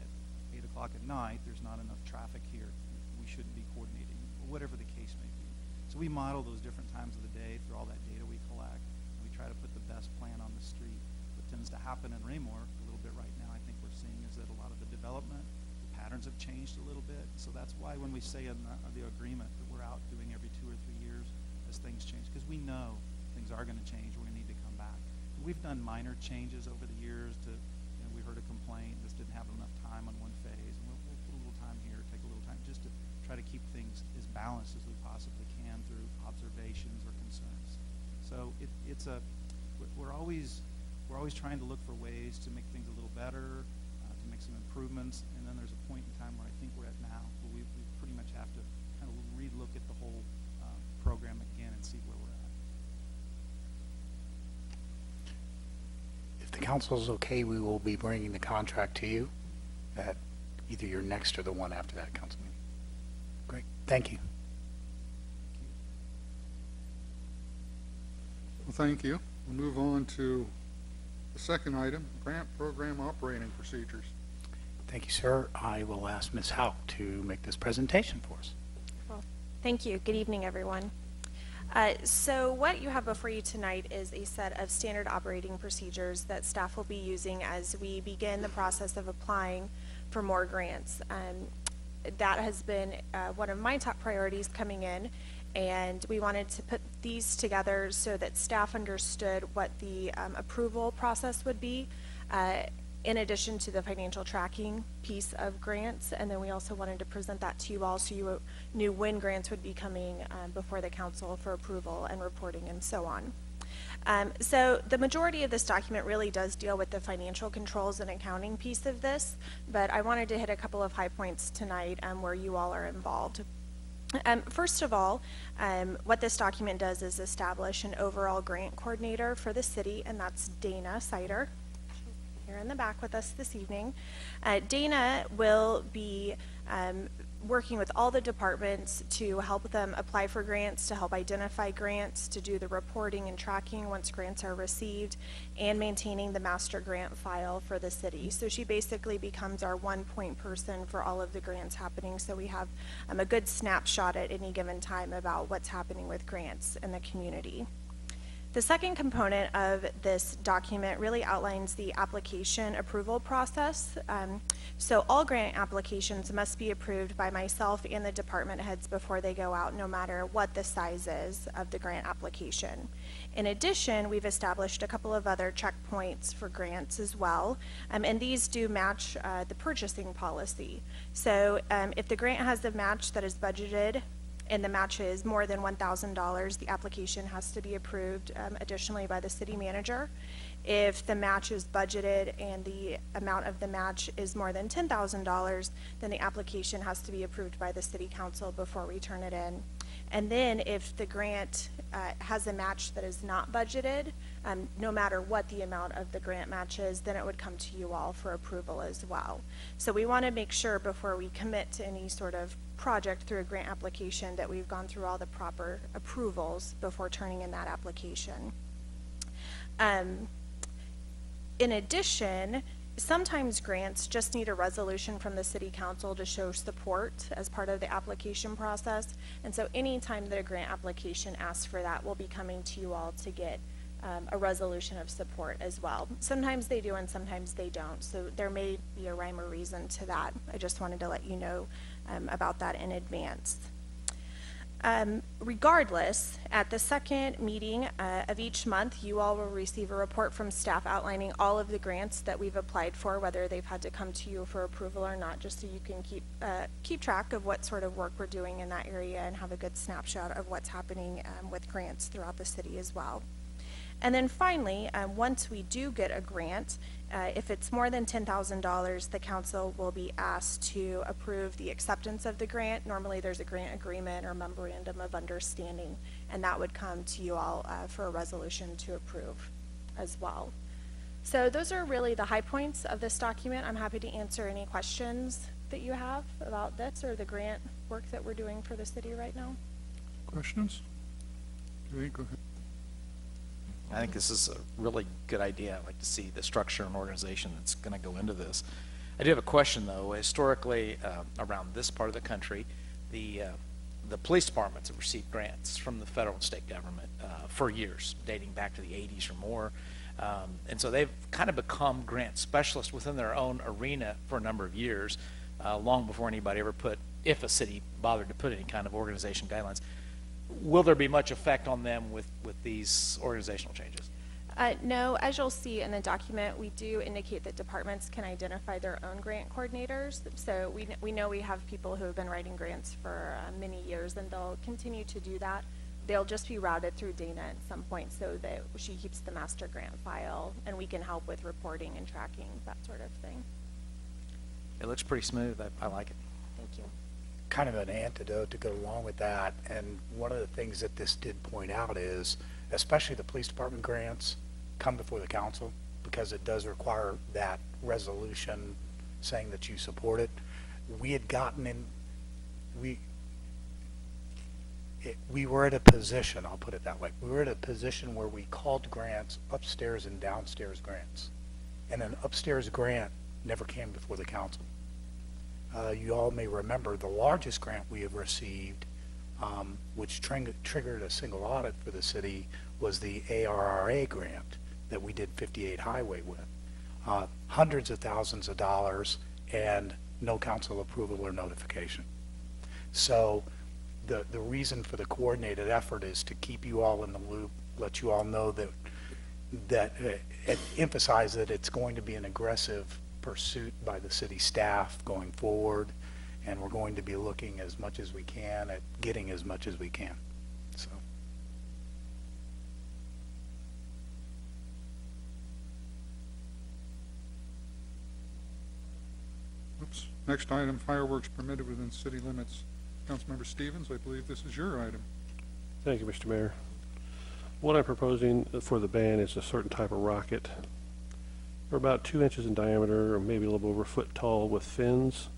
at 8 o'clock at night, there's not enough traffic here. We shouldn't be coordinating, or whatever the case may be. So we model those different times of the day through all that data we collect, and we try to put the best plan on the street. What tends to happen in Raymore a little bit right now, I think we're seeing, is that a lot of the development, the patterns have changed a little bit. So that's why when we say in the agreement that we're out doing every 2 or 3 years as things change, because we know things are going to change, we're going to need to come back. We've done minor changes over the years to, we heard a complaint, this didn't have enough time on one phase, and we'll put a little time here, take a little time, just to try to keep things as balanced as we possibly can through observations or concerns. So we're always trying to look for ways to make things a little better, to make some improvements, and then there's a point in time where I think we're at now where we pretty much have to kind of re-look at the whole program again and see where we're at. If the council is okay, we will be bringing the contract to you at either your next or the one after that council meeting. Great, thank you. Well, thank you. We'll move on to the second item, grant program operating procedures. Thank you, sir. I will ask Ms. Hauk to make this presentation for us. Well, thank you. Good evening, everyone. So what you have before you tonight is a set of standard operating procedures that staff will be using as we begin the process of applying for more grants. That has been one of my top priorities coming in, and we wanted to put these together so that staff understood what the approval process would be, in addition to the financial tracking piece of grants. And then we also wanted to present that to you all so you knew when grants would be coming before the council for approval and reporting and so on. So the majority of this document really does deal with the financial controls and accounting piece of this, but I wanted to hit a couple of high points tonight where you all are involved. First of all, what this document does is establish an overall grant coordinator for the city, and that's Dana Sider, here in the back with us this evening. Dana will be working with all the departments to help them apply for grants, to help identify grants, to do the reporting and tracking once grants are received, and maintaining the master grant file for the city. So she basically becomes our one-point person for all of the grants happening, so we have a good snapshot at any given time about what's happening with grants in the community. The second component of this document really outlines the application approval process. So all grant applications must be approved by myself and the department heads before they go out, no matter what the size is of the grant application. In addition, we've established a couple of other checkpoints for grants as well, and these do match the purchasing policy. So if the grant has a match that is budgeted, and the match is more than $1,000, the application has to be approved additionally by the city manager. If the match is budgeted and the amount of the match is more than $10,000, then the application has to be approved by the city council before we turn it in. And then if the grant has a match that is not budgeted, no matter what the amount of the grant match is, then it would come to you all for approval as well. So we want to make sure before we commit to any sort of project through a grant application that we've gone through all the proper approvals before turning in that application. In addition, sometimes grants just need a resolution from the city council to show support as part of the application process. And so anytime that a grant application asks for that, we'll be coming to you all to get a resolution of support as well. Sometimes they do and sometimes they don't. So there may be a rhyme or reason to that. I just wanted to let you know about that in advance. Regardless, at the second meeting of each month, you all will receive a report from staff outlining all of the grants that we've applied for, whether they've had to come to you for approval or not, just so you can keep track of what sort of work we're doing in that area and have a good snapshot of what's happening with grants throughout the city as well. And then finally, once we do get a grant, if it's more than $10,000, the council will be asked to approve the acceptance of the grant. Normally there's a grant agreement or memorandum of understanding, and that would come to you all for a resolution to approve as well. So those are really the high points of this document. I'm happy to answer any questions that you have about this or the grant work that we're doing for the city right now. Questions? Okay, go ahead. I think this is a really good idea. I'd like to see the structure and organization that's going to go into this. I do have a question, though. Historically, around this part of the country, the police departments have received grants from the federal and state government for years, dating back to the 80s or more. And so they've kind of become grant specialists within their own arena for a number of years, long before anybody ever if a city bothered to put any kind of organization guidelines. will there be much effect on them with these organizational changes? No, as you'll see in the document, we do indicate that departments can identify their own grant coordinators. So we know we have people who have been writing grants for many years, and they'll continue to do that. They'll just be routed through Dana at some point so that she keeps the master grant file, and we can help with reporting and tracking, that sort of thing. It looks pretty smooth. I like it. Thank you. Kind of an antidote to go along with that, and one of the things that this did point out is, especially the police department grants come before the council, because it does require that resolution saying that you support it. We had gotten in, we were at a position, I'll put it that way, we were at a position where we called grants upstairs and downstairs grants, and an upstairs grant never came before the council. You all may remember the largest grant we have received, which triggered a single audit for the city, was the ARRA grant that we did 58 Highway with. Hundreds of thousands of dollars and no council approval or notification. So the reason for the coordinated effort is to keep you all in the loop, let you all know that emphasize that it's going to be an aggressive pursuit by the city staff going forward, and we're going to be looking as much as we can at getting as much as we can. So. Oops. Next item, fireworks permitted within city limits. Councilmember Stevens, I believe this is your item. Thank you, Mr. Mayor. What I'm proposing for the ban is a certain type of rocket. They're about 2 inches in diameter, or maybe a little over a foot tall, with fins.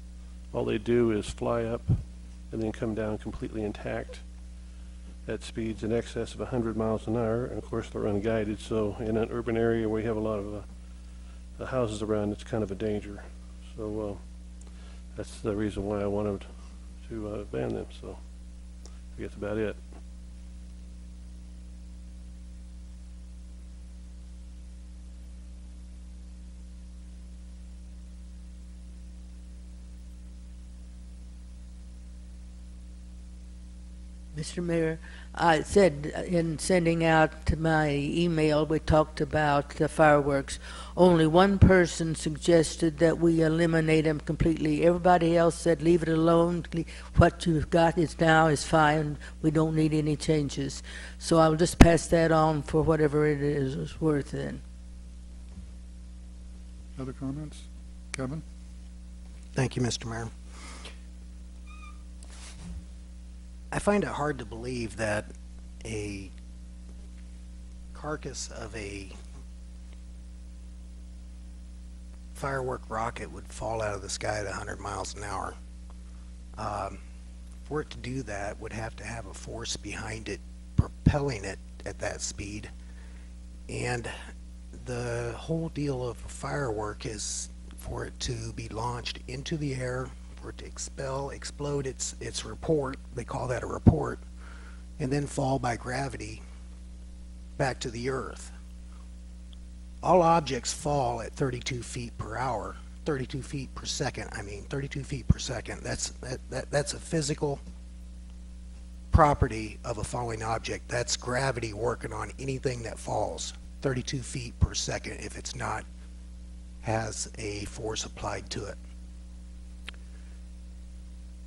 All they do is fly up and then come down completely intact at speeds in excess of 100 miles an hour. And of course, they're unguided, so in an urban area where you have a lot of houses around, it's kind of a danger. So that's the reason why I wanted to ban them. So I guess that's about it. Mr. Mayor, I said in sending out to my email, we talked about the fireworks. Only one person suggested that we eliminate them completely. Everybody else said leave it alone. What you've got is now is fine. We don't need any changes. So I'll just pass that on for whatever it is worth then. Other comments? Kevin? Thank you, Mr. Mayor. I find it hard to believe that a carcass of a firework rocket would fall out of the sky at 100 miles an hour. For it to do that, would have to have a force behind it propelling it at that speed. And the whole deal of a firework is for it to be launched into the air, for it to explode its report, they call that a report, and then fall by gravity back to the earth. All objects fall at 32 feet per hour, 32 feet per second, 32 feet per second. That's a physical property of a falling object. That's gravity working on anything that falls, 32 feet per second, if it's not has a force applied to it.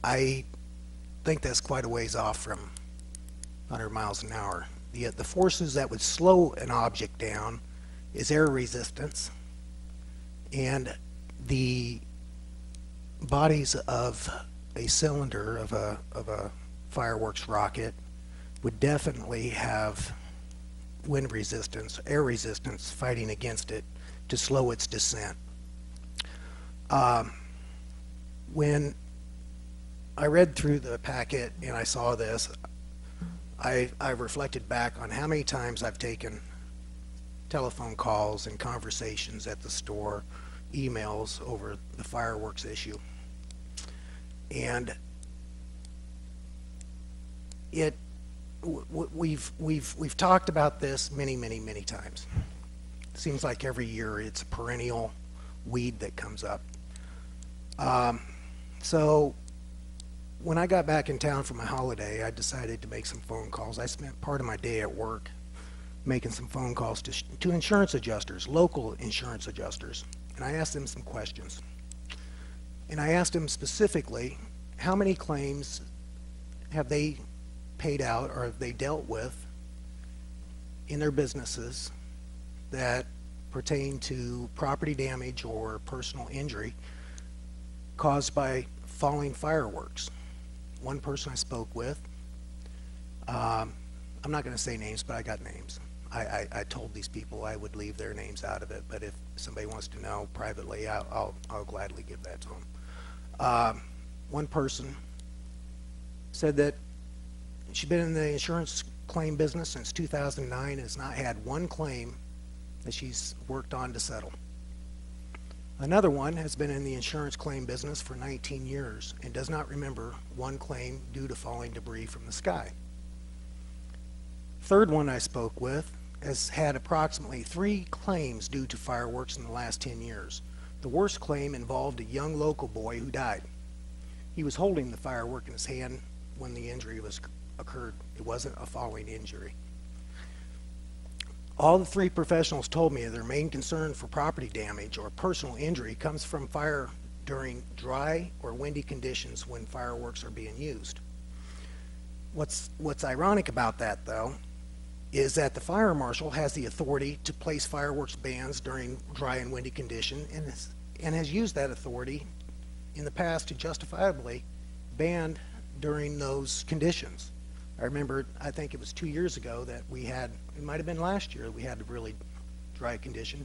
I think that's quite a ways off from 100 miles an hour. Yet the forces that would slow an object down is air resistance, and the bodies of a cylinder of a fireworks rocket would definitely have wind resistance, air resistance fighting against it to slow its descent. When I read through the packet and I saw this, I reflected back on how many times I've taken telephone calls and conversations at the store, emails over the fireworks issue. And we've talked about this many times. It seems like every year it's a perennial weed that comes up. So when I got back in town for my holiday, I decided to make some phone calls. I spent part of my day at work making some phone calls to insurance adjusters, local insurance adjusters, and I asked them some questions. And I asked them specifically, how many claims have they paid out or have they dealt with in their businesses that pertain to property damage or personal injury caused by falling fireworks. One person I spoke with, I'm not going to say names, but I got names. I told these people I would leave their names out of it, but if somebody wants to know privately, I'll gladly give that to them. One person said that she's been in the insurance claim business since 2009 and has not had one claim that she's worked on to settle. Another one has been in the insurance claim business for 19 years and does not remember one claim due to falling debris from the sky. Third one I spoke with has had approximately 3 claims due to fireworks in the last 10 years. The worst claim involved a young local boy who died. He was holding the firework in his hand when the injury occurred. It wasn't a falling injury. All the 3 professionals told me their main concern for property damage or personal injury comes from fire during dry or windy conditions when fireworks are being used. What's ironic about that, though, is that the fire marshal has the authority to place fireworks bans during dry and windy conditions and has used that authority in the past to justifiably ban during those conditions. I remember, I think it was 2 years ago that we had, it might have been last year, we had a really dry condition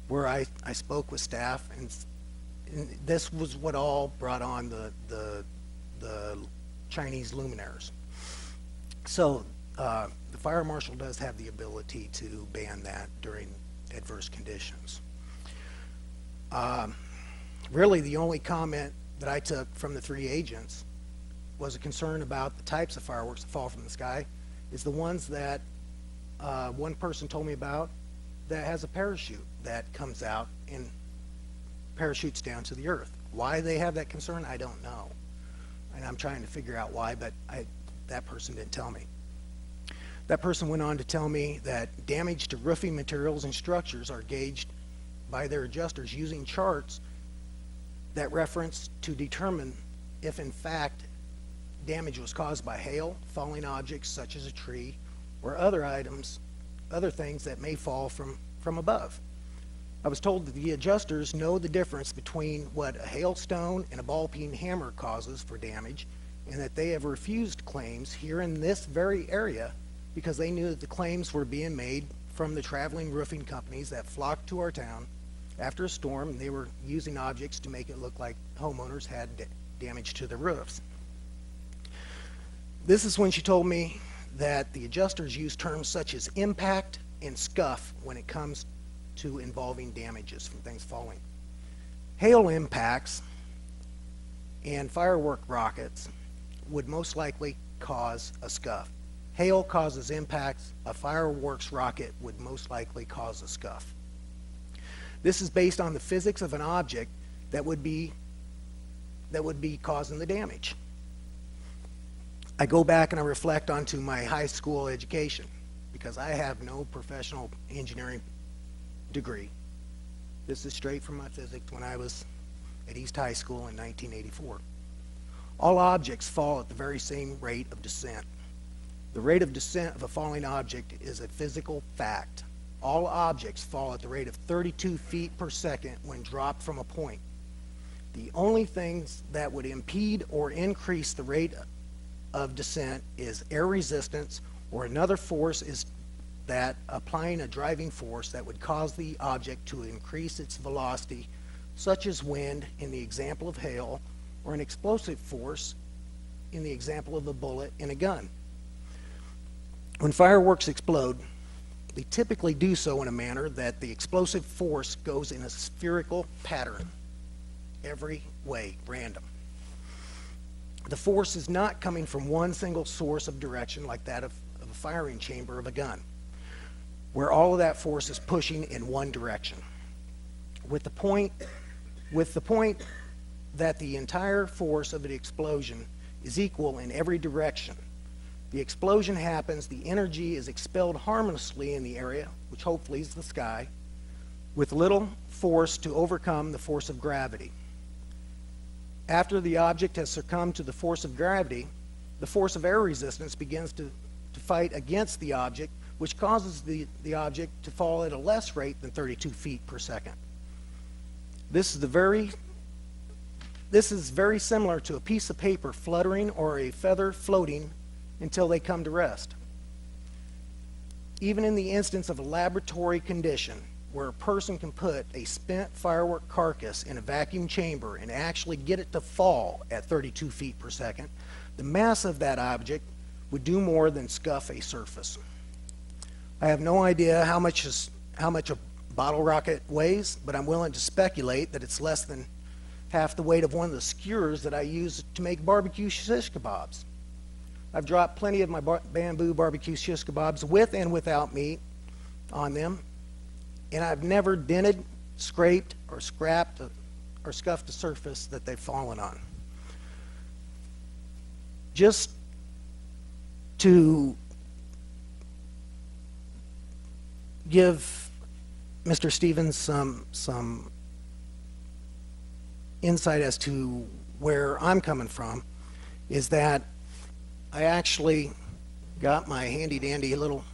where I spoke with staff, and this was what all brought on the Chinese luminaires. So the fire marshal does have the ability to ban that during adverse conditions. Really, the only comment that I took from the 3 agents was a concern about the types of fireworks that fall from the sky is the ones that one person told me about that has a parachute that comes out and parachutes down to the earth. Why they have that concern, I don't know. And I'm trying to figure out why, but that person didn't tell me. That person went on to tell me that damage to roofing materials and structures are gauged by their adjusters using charts that reference to determine if in fact damage was caused by hail, falling objects such as a tree, or other things that may fall from above. I was told that the adjusters know the difference between what a hailstone and a ball-peen hammer causes for damage, and that they have refused claims here in this very area because they knew that the claims were being made from the traveling roofing companies that flocked to our town after a storm, and they were using objects to make it look like homeowners had damage to their roofs. This is when she told me that the adjusters use terms such as impact and scuff when it comes to involving damages from things falling. Hail impacts and firework rockets would most likely cause a scuff. Hail causes impacts. A fireworks rocket would most likely cause a scuff. This is based on the physics of an object that would be causing the damage. I go back and I reflect onto my high school education because I have no professional engineering degree. This is straight from my physics when I was at East High School in 1984. All objects fall at the very same rate of descent. The rate of descent of a falling object is a physical fact. All objects fall at the rate of 32 feet per second when dropped from a point. The only things that would impede or increase the rate of descent is air resistance, or another force is that applying a driving force that would cause the object to increase its velocity, such as wind in the example of hail, or an explosive force in the example of a bullet in a gun. When fireworks explode, they typically do so in a manner that the explosive force goes in a spherical pattern, every way, random. The force is not coming from one single source of direction like that of a firing chamber of a gun, where all of that force is pushing in one direction. With the point that the entire force of the explosion is equal in every direction. The explosion happens, the energy is expelled harmlessly in the area, which hopefully is the sky, with little force to overcome the force of gravity. After the object has succumbed to the force of gravity, the force of air resistance begins to fight against the object, which causes the object to fall at a less rate than 32 feet per second. This is very similar to a piece of paper fluttering or a feather floating until they come to rest. Even in the instance of a laboratory condition where a person can put a spent firework carcass in a vacuum chamber and actually get it to fall at 32 feet per second, the mass of that object would do more than scuff a surface. I have no idea how much a bottle rocket weighs, but I'm willing to speculate that it's less than half the weight of one of the skewers that I use to make barbecue shish kebabs. I've dropped plenty of my bamboo barbecue shish kebabs with and without meat on them, and I've never dented, scraped, or scrapped or scuffed a surface that they've fallen on. Just to give Mr. Stevens some insight as to where I'm coming from, is that I actually got my handy-dandy little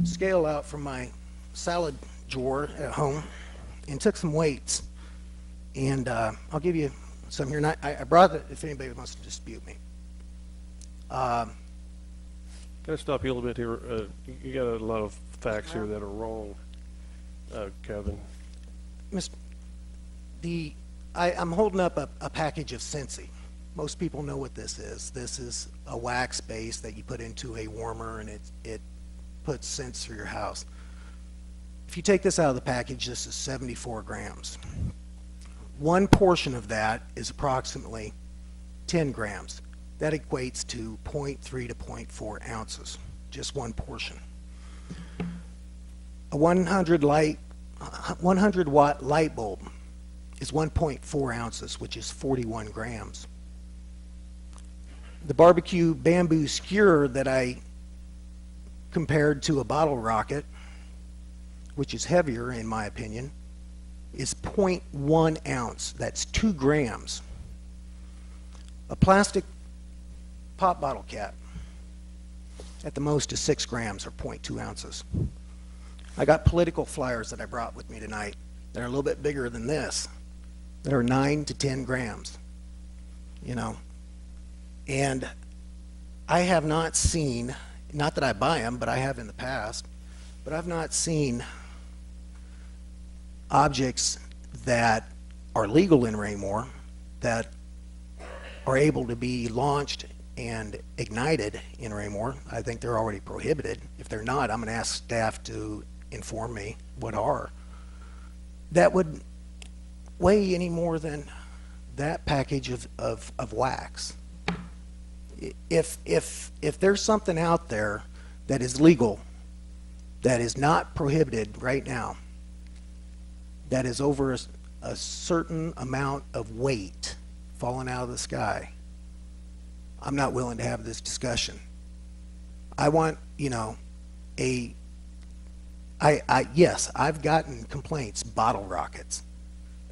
scale out from my salad drawer at home and took some weights. And I'll give you some here. And I brought it if anybody wants to dispute me. Can I stop you a little bit here? You got a lot of facts here that are wrong, Kevin. I'm holding up a package of Scentsy. Most people know what this is. This is a wax base that you put into a warmer, and it puts scents through your house. If you take this out of the package, this is 74 grams. One portion of that is approximately 10 grams. That equates to 0.3 to 0.4 ounces, just one portion. A 100 watt light bulb is 1.4 ounces, which is 41 grams. The barbecue bamboo skewer that I compared to a bottle rocket, which is heavier in my opinion, is 0.1 ounce. That's 2 grams. A plastic pop bottle cap at the most is 6 grams or 0.2 ounces. I got political flyers that I brought with me tonight that are a little bit bigger than this, that are 9 to 10 grams, you know. And I have not seen, not that I buy them, but I have in the past, but I've not seen objects that are legal in Raymore that are able to be launched and ignited in Raymore. I think they're already prohibited. If they're not, I'm going to ask staff to inform me what are. That would weigh any more than that package of wax. If there's something out there that is legal, that is not prohibited right now, that is over a certain amount of weight falling out of the sky, I'm not willing to have this discussion. I want, you know, yes, I've gotten complaints, bottle rockets.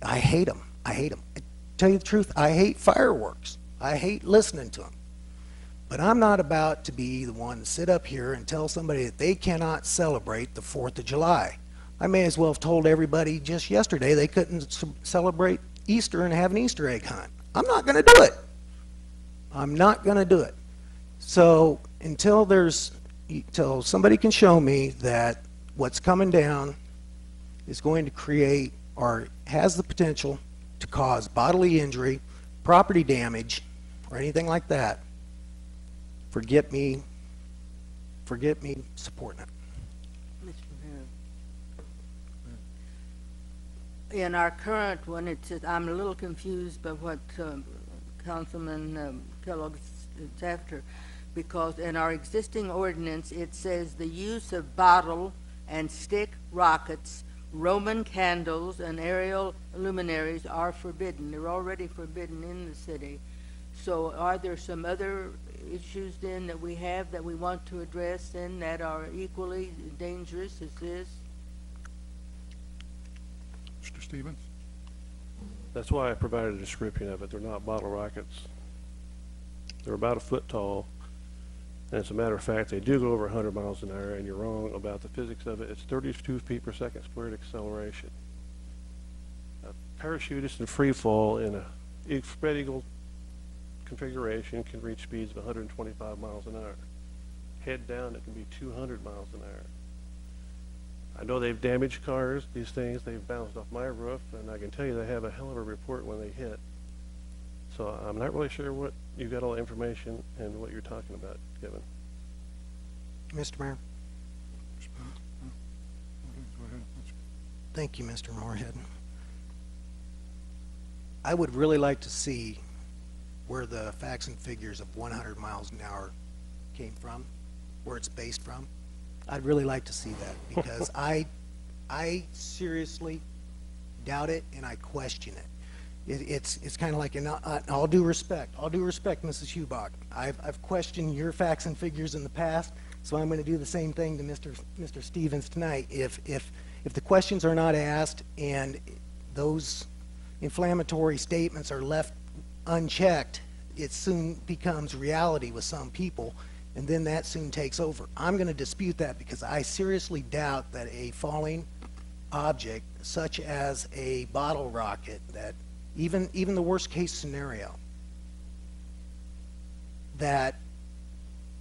I hate them. I hate them. I tell you the truth, I hate fireworks. I hate listening to them. But I'm not about to be the one to sit up here and tell somebody that they cannot celebrate the 4th of July. I may as well have told everybody just yesterday they couldn't celebrate Easter and have an Easter egg hunt. I'm not going to do it. I'm not going to do it. So until somebody can show me that what's coming down is going to create or has the potential to cause bodily injury, property damage, or anything like that, forget me supporting it. Mr. Mayor. In our current one, I'm a little confused by what Councilman Kellogg is after, because in our existing ordinance, it says the use of bottle and stick rockets, Roman candles, and aerial luminaries are forbidden. They're already forbidden in the city. So are there some other issues then that we have that we want to address then that are equally dangerous as this? Mr. Stevens? That's why I provided a description of it. They're not bottle rockets. They're about a foot tall. And as a matter of fact, they do go over 100 miles an hour, and you're wrong about the physics of it. It's 32 feet per second squared acceleration. A parachutist in free fall in a spread eagle configuration can reach speeds of 125 miles an hour. Head down, it can be 200 miles an hour. I know they've damaged cars, these things. They've bounced off my roof, and I can tell you they have a hell of a report when they hit. So I'm not really sure what you got all the information and what you're talking about, Kevin. Mr. Mayor? Okay, go ahead. Thank you, Mr. Moorhead. I would really like to see where the facts and figures of 100 miles an hour came from, where it's based from. I'd really like to see that because I seriously doubt it and I question it. It's kind of like, in all due respect, Mrs. Hubach, I've questioned your facts and figures in the past, so I'm going to do the same thing to Mr. Stevens tonight. If the questions are not asked and those inflammatory statements are left unchecked, it soon becomes reality with some people, and then that soon takes over. I'm going to dispute that because I seriously doubt that a falling object, such as a bottle rocket, that even the worst case scenario, that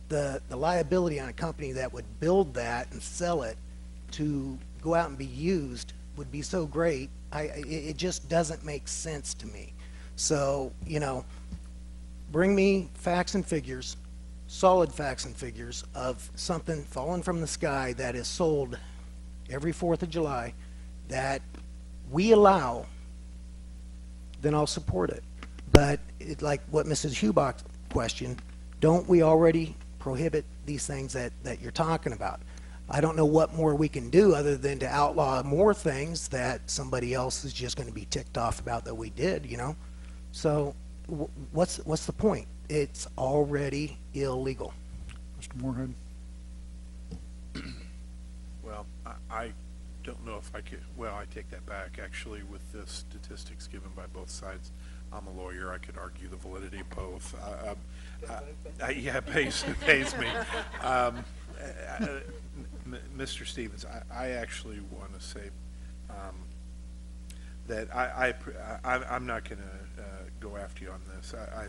the liability on a company that would build that and sell it to go out and be used would be so great, it just doesn't make sense to me. So, you know, bring me facts and figures, solid facts and figures of something falling from the sky that is sold every 4th of July that we allow, then I'll support it. But like what Mrs. Hubach questioned, don't we already prohibit these things that you're talking about? I don't know what more we can do other than to outlaw more things that somebody else is just going to be ticked off about that we did, you know? So what's the point? It's already illegal. Mr. Moorhead? Well, I don't know if I could, well, I take that back. Actually, with the statistics given by both sides, I'm a lawyer. I could argue the validity of both. Yeah, it pays me. Mr. Stevens, I actually want to say that I'm not going to go after you on this. I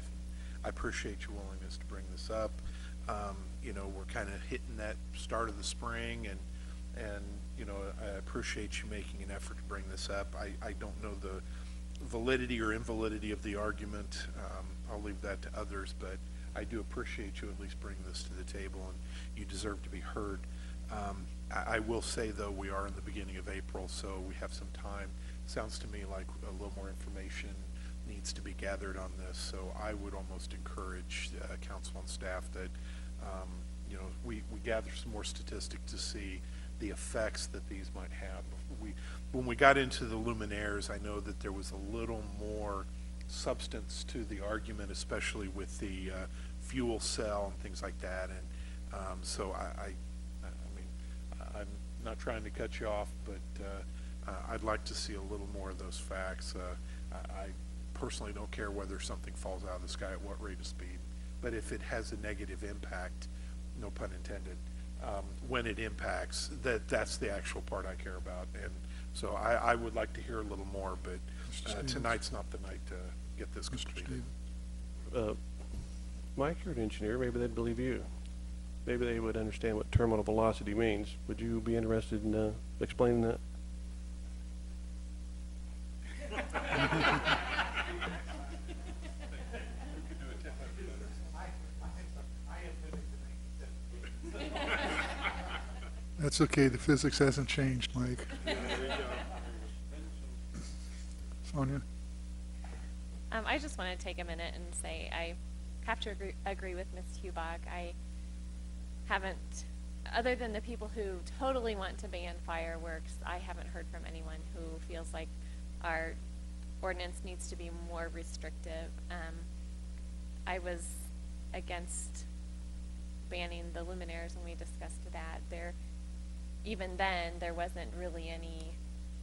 appreciate your willingness to bring this up. You know, we're kind of hitting that start of the spring, and you know, I appreciate you making an effort to bring this up. I don't know the validity or invalidity of the argument. I'll leave that to others, but I do appreciate you at least bringing this to the table, and you deserve to be heard. I will say, though, we are in the beginning of April, so we have some time. Sounds to me like a little more information needs to be gathered on this, so I would almost encourage council and staff that you know, we gather some more statistics to see the effects that these might have. When we got into the luminaires, I know that there was a little more substance to the argument, especially with the fuel cell and things like that, and so I mean, I'm not trying to cut you off, but I'd like to see a little more of those facts. I personally don't care whether something falls out of the sky at what rate of speed, but if it has a negative impact, no pun intended, when it impacts, that's the actual part I care about. And so I would like to hear a little more, but tonight's not the night to get this completed. Mike, you're an engineer. Maybe they'd believe you. Maybe they would understand what terminal velocity means. Would you be interested in explaining that? That's okay, the physics hasn't changed, Mike. Sonia? I just want to take a minute and say I have to agree with Ms. Hubach. I haven't, other than the people who totally want to ban fireworks, I haven't heard from anyone who feels like our ordinance needs to be more restrictive. I was against banning the luminaires when we discussed that. Even then, there wasn't really any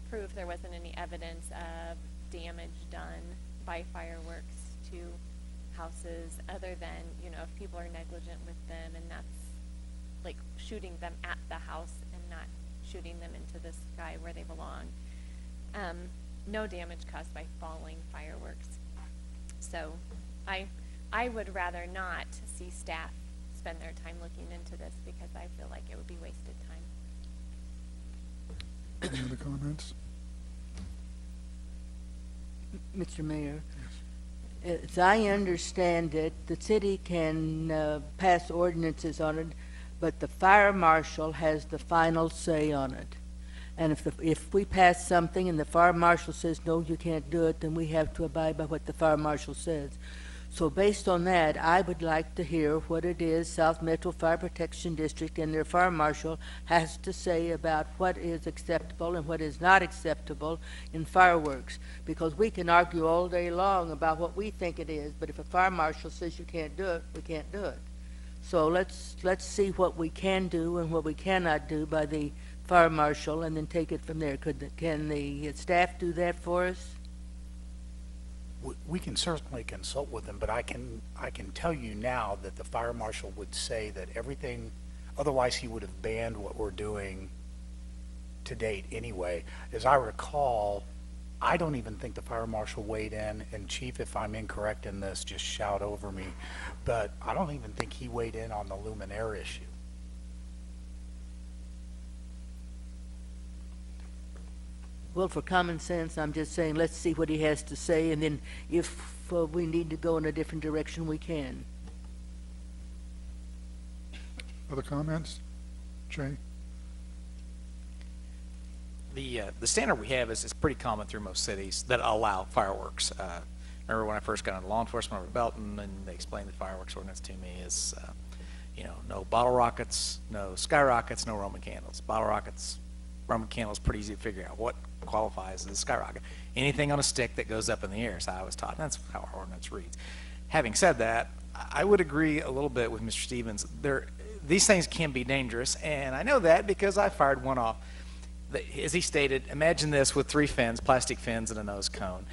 proof, there wasn't any evidence of damage done by fireworks to houses other than, if people are negligent with them, and that's like shooting them at the house and not shooting them into the sky where they belong. No damage caused by falling fireworks. So I would rather not see staff spend their time looking into this because I feel like it would be wasted time. Any other comments? Mr. Mayor, as I understand it, the city can pass ordinances on it, but the fire marshal has the final say on it. And if we pass something and the fire marshal says, no, you can't do it, then we have to abide by what the fire marshal says. So based on that, I would like to hear what it is South Metro Fire Protection District and their fire marshal has to say about what is acceptable and what is not acceptable in fireworks. Because we can argue all day long about what we think it is, but if a fire marshal says you can't do it, we can't do it. So let's see what we can do and what we cannot do by the fire marshal, and then take it from there. Can the staff do that for us? We can certainly consult with them, but I can tell you now that the fire marshal would say that everything, otherwise he would have banned what we're doing to date anyway. As I recall, I don't even think the fire marshal weighed in, and Chief, if I'm incorrect in this, just shout over me, but I don't even think he weighed in on the luminaire issue. Well, for common sense, I'm just saying, let's see what he has to say, and then if we need to go in a different direction, we can. Other comments? Jay? The standard we have is pretty common through most cities that allow fireworks. Remember when I first got into law enforcement over Belton, and they explained the fireworks ordinance to me is, no bottle rockets, no skyrockets, no Roman candles. Bottle rockets, Roman candles, pretty easy to figure out what qualifies as a skyrocket. Anything on a stick that goes up in the air, so I was taught. That's how our ordinance reads. Having said that, I would agree a little bit with Mr. Stevens. These things can be dangerous, and I know that because I fired one off. As he stated, imagine this with 3 fins, plastic fins, and a nose cone.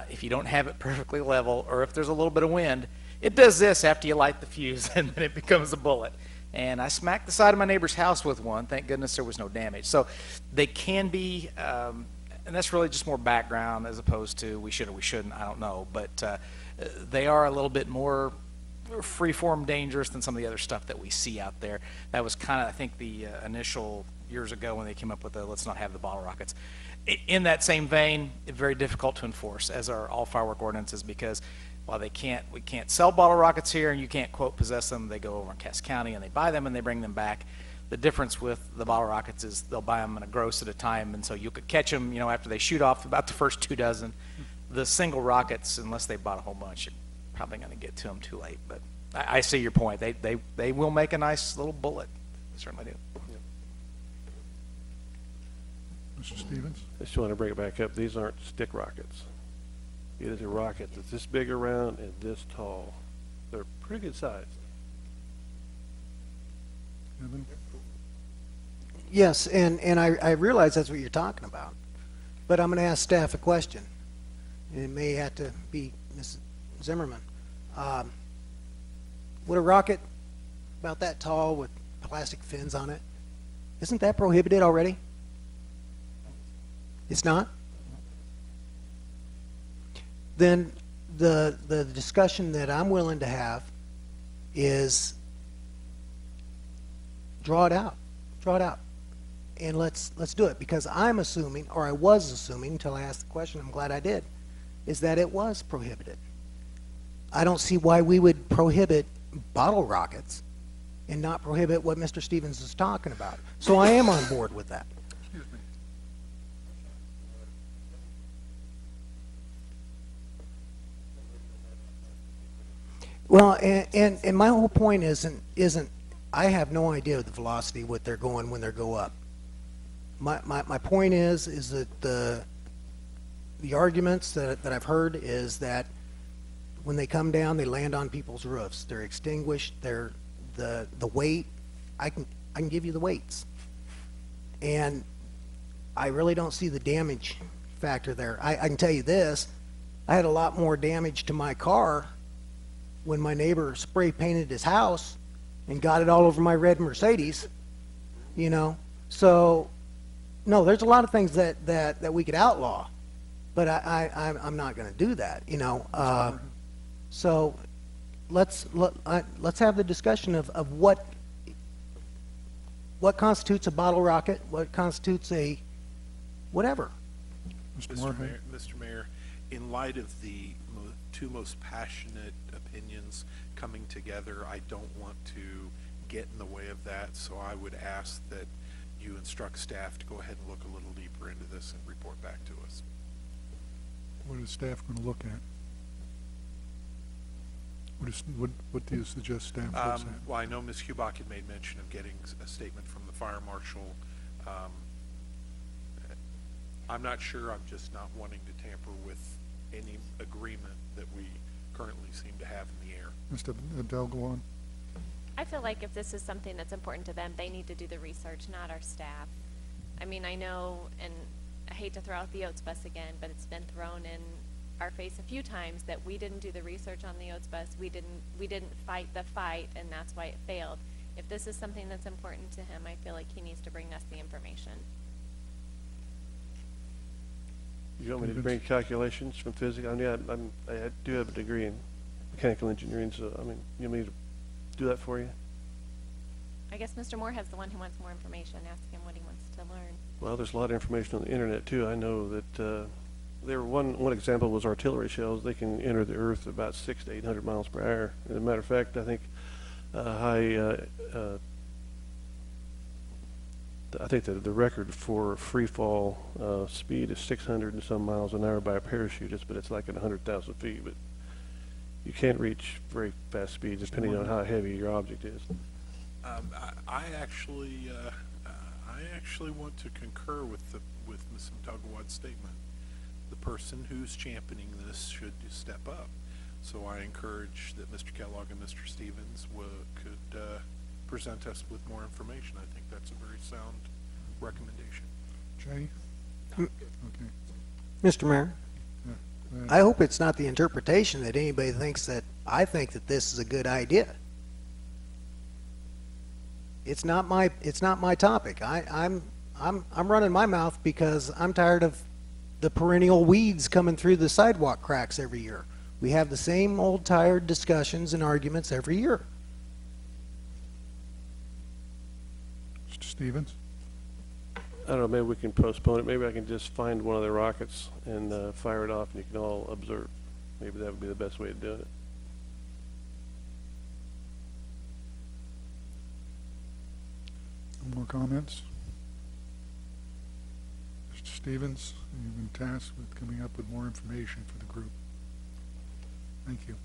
If you don't have it perfectly level, or if there's a little bit of wind, it does this after you light the fuse, and then it becomes a bullet. And I smacked the side of my neighbor's house with one. Thank goodness there was no damage. So they can be, and that's really just more background as opposed to we should or we shouldn't, I don't know. But they are a little bit more free-form dangerous than some of the other stuff that we see out there. That was kind of, I think, the initial years ago when they came up with the let's not have the bottle rockets. In that same vein, it's very difficult to enforce, as are all firework ordinances, because while we can't sell bottle rockets here and you can't, quote, possess them, they go over in Cass County and they buy them and they bring them back. The difference with the bottle rockets is they'll buy them in a gross at a time, and so you could catch them, after they shoot off about the first 2 dozen. The single rockets, unless they bought a whole bunch, you're probably going to get to them too late. But I see your point. They will make a nice little bullet. They certainly do. Mr. Stevens? I just want to bring it back up. These aren't stick rockets. It is a rocket that's this big around and this tall. They're pretty good size. Evan? Yes, and I realize that's what you're talking about, but I'm going to ask staff a question. It may have to be Ms. Zimmerman. Would a rocket about that tall with plastic fins on it, isn't that prohibited already? It's not? Then the discussion that I'm willing to have is draw it out, and let's do it, because I'm assuming, or I was assuming until I asked the question, I'm glad I did, is that it was prohibited. I don't see why we would prohibit bottle rockets and not prohibit what Mr. Stevens is talking about. So I am on board with that. Excuse me. Well, and my whole point isn't I have no idea the velocity what they're going when they go up. My point is that the arguments that I've heard is that when they come down, they land on people's roofs. They're extinguished. They're the weight. I can give you the weights, and I really don't see the damage factor there. I can tell you this: I had a lot more damage to my car when my neighbor spray painted his house and got it all over my red Mercedes. You know, so no, there's a lot of things that we could outlaw, but I'm not going to do that. You know, so let's have the discussion of what constitutes a bottle rocket, what constitutes a whatever. Mr. Mayor, in light of the two most passionate opinions coming together, I don't want to get in the way of that, so I would ask that you instruct staff to go ahead and look a little deeper into this and report back to us. What is staff going to look at? What do you suggest staff looks at? Well, I know Ms. Hubach had made mention of getting a statement from the fire marshal. I'm not sure. I'm just not wanting to tamper with any agreement that we currently seem to have in the air. Mr. Adele, go on. I feel like if this is something that's important to them, they need to do the research, not our staff. I mean, I know, and I hate to throw out the Oats bus again, but it's been thrown in our face a few times that we didn't do the research on the Oats bus. We didn't fight the fight, and that's why it failed. If this is something that's important to him, I feel like he needs to bring us the information. You want me to bring calculations from physics? I mean, I do have a degree in mechanical engineering, so I mean, you want me to do that for you? I guess Mr. Moorhead's the one who wants more information. Ask him what he wants to learn. Well, there's a lot of information on the internet too. I know that one example was artillery shells. They can enter the earth about 600 to 800 miles per hour. As a matter of fact, I think I think that the record for free fall speed is 600 and some miles an hour by a parachutist, but it's like at 100,000 feet. But you can't reach very fast speeds depending on how heavy your object is. I actually want to concur with Ms. Mtagawad's statement. The person who's championing this should step up. So I encourage that Mr. Kellogg and Mr. Stevens could present us with more information. I think that's a very sound recommendation. Jay? Okay. Mr. Mayor, Yeah, go ahead. I hope it's not the interpretation that anybody thinks that I think that this is a good idea. It's not my topic. I'm running my mouth because I'm tired of the perennial weeds coming through the sidewalk cracks every year. We have the same old tired discussions and arguments every year. Mr. Stevens? I don't know, maybe we can postpone it. Maybe I can just find one of the rockets and fire it off and you can all observe. Maybe that would be the best way of doing it. No more comments? Mr. Stevens, you've been tasked with coming up with more information for the group. Thank you.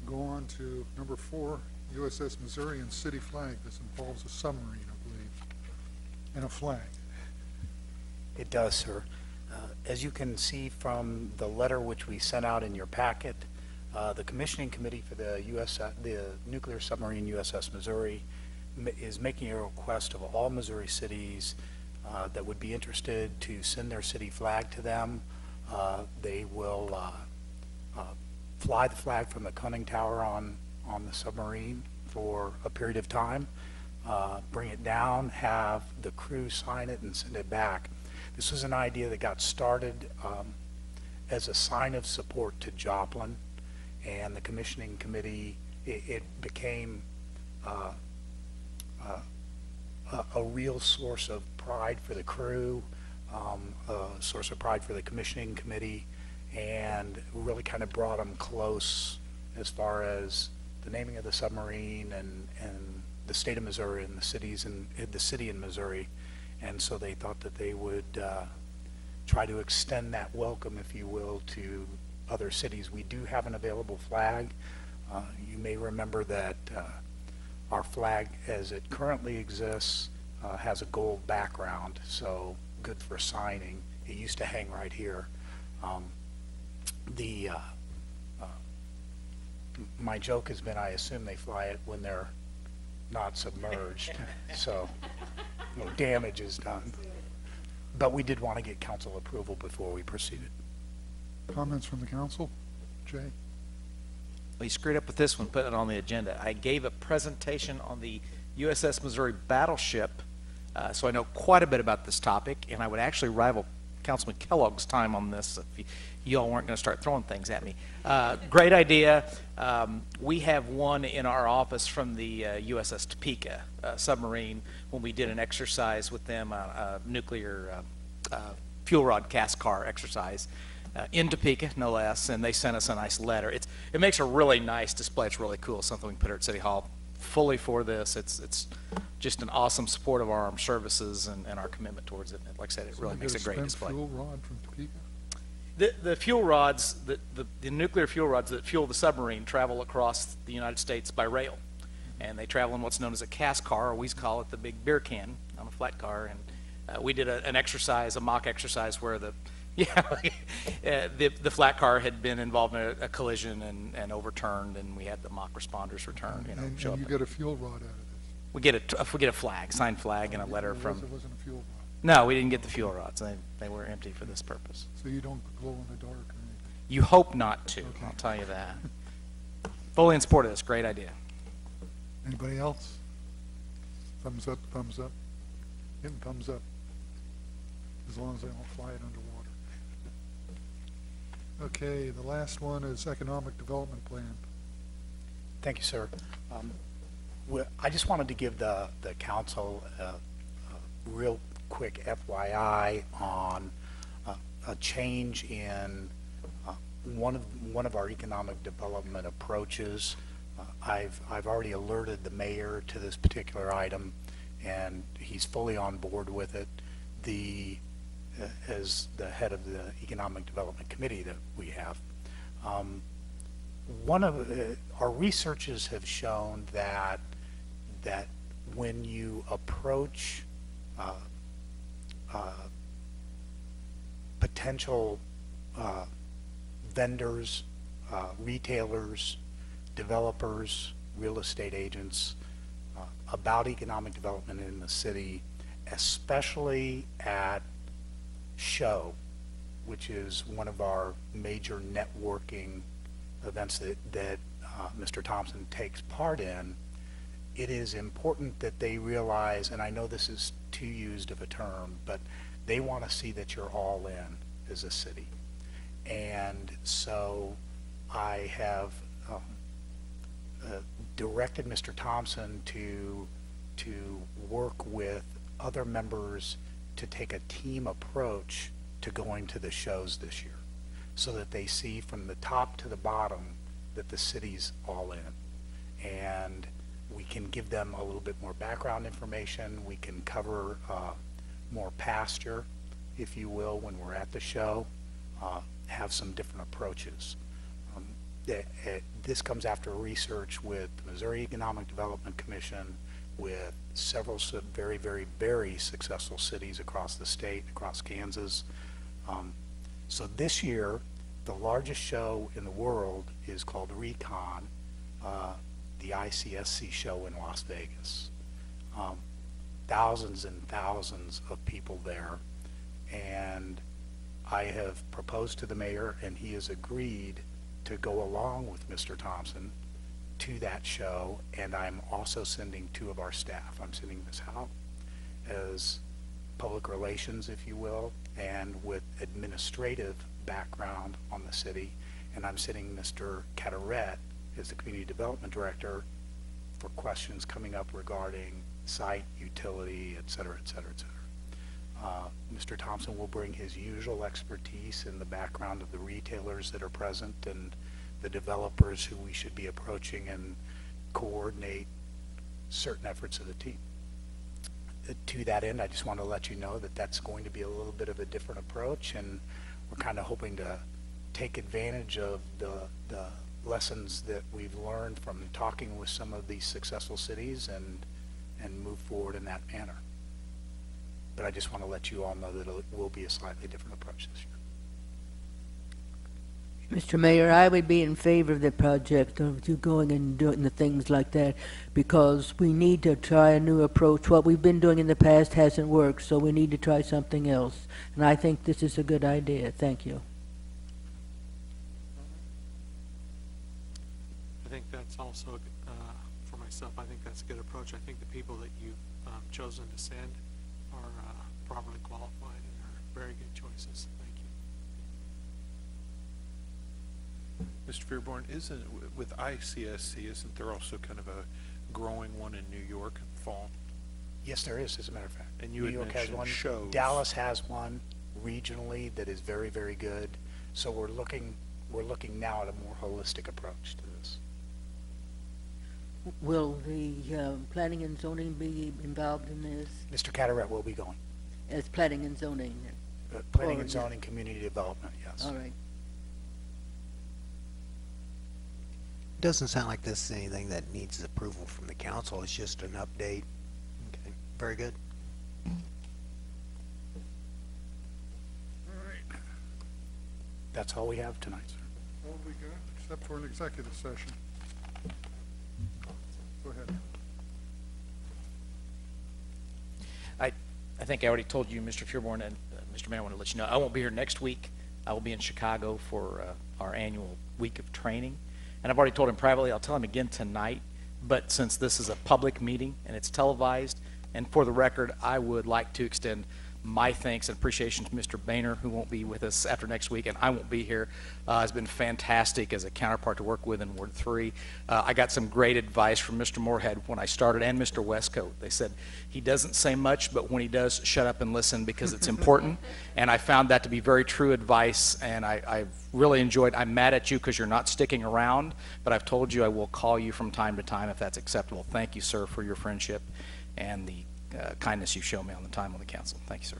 Go on to number 4, USS Missouri and city flag. This involves a submarine, I believe, and a flag. It does, sir. As you can see from the letter which we sent out in your packet, the commissioning committee for the nuclear submarine USS Missouri is making a request of all Missouri cities that would be interested to send their city flag to them. They will fly the flag from the conning tower on the submarine for a period of time, bring it down, have the crew sign it and send it back. This was an idea that got started as a sign of support to Joplin, and the commissioning committee, it became a real source of pride for the crew, a source of pride for the commissioning committee, and really kind of brought them close as far as the naming of the submarine and the state of Missouri and the cities and the city in Missouri. And so they thought that they would try to extend that welcome, if you will, to other cities. We do have an available flag. You may remember that our flag as it currently exists has a gold background, so good for signing. It used to hang right here. The My joke has been, I assume they fly it when they're not submerged, so no damage is done. But we did want to get council approval before we proceeded. Comments from the council? Jay? Well, you screwed up with this one, putting it on the agenda. I gave a presentation on the USS Missouri battleship, so I know quite a bit about this topic, and I would actually rival Councilman Kellogg's time on this if you all weren't going to start throwing things at me. Great idea. We have one in our office from the USS Topeka submarine when we did an exercise with them, a nuclear fuel rod cast car exercise. In Topeka, no less, and they sent us a nice letter. It makes a really nice display. It's really cool. Something we can put here at City Hall fully for this. It's just an awesome support of our armed services and our commitment towards it. And like I said, it really makes a great display. Fuel rod from Topeka? The fuel rods, the nuclear fuel rods that fuel the submarine travel across the United States by rail. And they travel in what's known as a cast car, or we call it the big beer can on a flat car. And we did an exercise, a mock exercise where the flat car had been involved in a collision and overturned, and we had the mock responders return. And show up. you get a fuel rod out of this? We get a flag, signed flag, and a letter from. It wasn't a fuel rod? No, we didn't get the fuel rods. They were empty for this purpose. So you don't glow in the dark or anything? You hope not to. Okay. I'll tell you that. Fully in support of this. Great idea. Anybody else? Thumbs up, thumbs up. Getting thumbs up. As long as they don't fly it underwater. Okay, the last one is Economic Development Plan. Thank you, sir. I just wanted to give the council a real quick FYI on a change in one of our economic development approaches. I've already alerted the mayor to this particular item, and he's fully on board with it. As the head of the Economic Development Committee that we have, our researches have shown that when you approach potential vendors, retailers, developers, real estate agents about economic development in the city, especially at show, which is one of our major networking events that Mr. Thompson takes part in, it is important that they realize, and I know this is too used of a term, but they want to see that you're all in as a city. And so I have directed Mr. Thompson to work with other members to take a team approach to going to the shows this year, so that they see from the top to the bottom that the city's all in. And we can give them a little bit more background information. We can cover more pasture, if you will, when we're at the show, have some different approaches. This comes after research with the Missouri Economic Development Commission, with several very, very, very successful cities across the state, across Kansas. So this year, the largest show in the world is called Recon, the ICSC show in Las Vegas. Thousands and thousands of people there. And I have proposed to the mayor, and he has agreed to go along with Mr. Thompson to that show, and I'm also sending two of our staff. I'm sending Ms. Howe as public relations, if you will, and with administrative background on the city, and I'm sending Mr. Cataret as the community development director for questions coming up regarding site, utility, et cetera, et cetera, et cetera. Mr. Thompson will bring his usual expertise in the background of the retailers that are present and the developers who we should be approaching, and coordinate certain efforts of the team. To that end, I just want to let you know that that's going to be a little bit of a different approach, and we're kind of hoping to take advantage of the lessons that we've learned from talking with some of these successful cities and move forward in that manner. But I just want to let you all know that it will be a slightly different approach this Mr. Mayor, I would be in favor of the project, of you going and doing the things like that, because we need to try a new approach. What we've been doing in the past hasn't worked, so we need to try something else. And I think this is a good idea. Thank you. I think that's also, for myself, I think that's a good approach. I think the people that you've chosen to send are properly qualified and are very good choices. Thank you. Mr. Fearborn, with ICSC, isn't there also kind of a growing one in New York in the fall? Yes, there is, as a matter of fact. And you New had York has mentioned one. shows. Dallas has one regionally that is very, very good. So we're looking now at a more holistic approach to this. Will the planning and zoning be involved in this Mr. Carteret will be going. as planning and zoning? Planning Oh, and yeah. zoning, community development, yes. All right. Doesn't sound like this is anything that needs approval from the council. It's just an update. Okay, very good. That's all we have tonight, sir. All we got, except for an executive session. Go ahead. I think I already told you, Mr. Fearborn, and Mr. Mayor, I want to let you know, I won't be here next week. I will be in Chicago for our annual week of training. And I've already told him privately, I'll tell him again tonight, but since this is a public meeting and it's televised, and for the record, I would like to extend my thanks and appreciation to Mr. Boehner, who won't be with us after next week, and I won't be here. Has been fantastic as a counterpart to work with in Ward 3. I got some great advice from Mr. Moorhead when I started, and Mr. Westcoat. They said, he doesn't say much, but when he does, shut up and listen because it's important. And I found that to be very true advice, and I've really enjoyed. I'm mad at you because you're not sticking around, but I've told you I will call you from time to time if that's acceptable. Thank you, sir, for your friendship and the kindness you show me on the time on the council. Thank you, sir.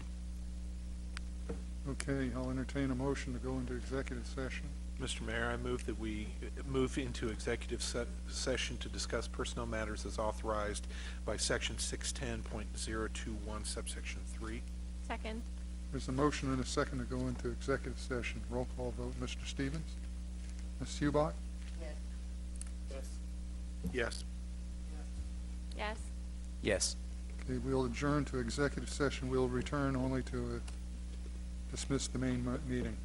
Okay, I'll entertain a motion to go into executive session. Mr. Mayor, I move that we move into executive session to discuss personnel matters as authorized by section 610.021 subsection 3. Second. There's a motion and a second to go into executive session. Roll call vote, Mr. Stevens? Ms. Hubach? Yes. Yes. Yes. Okay, we'll adjourn to executive session. We'll return only to dismiss the main meeting.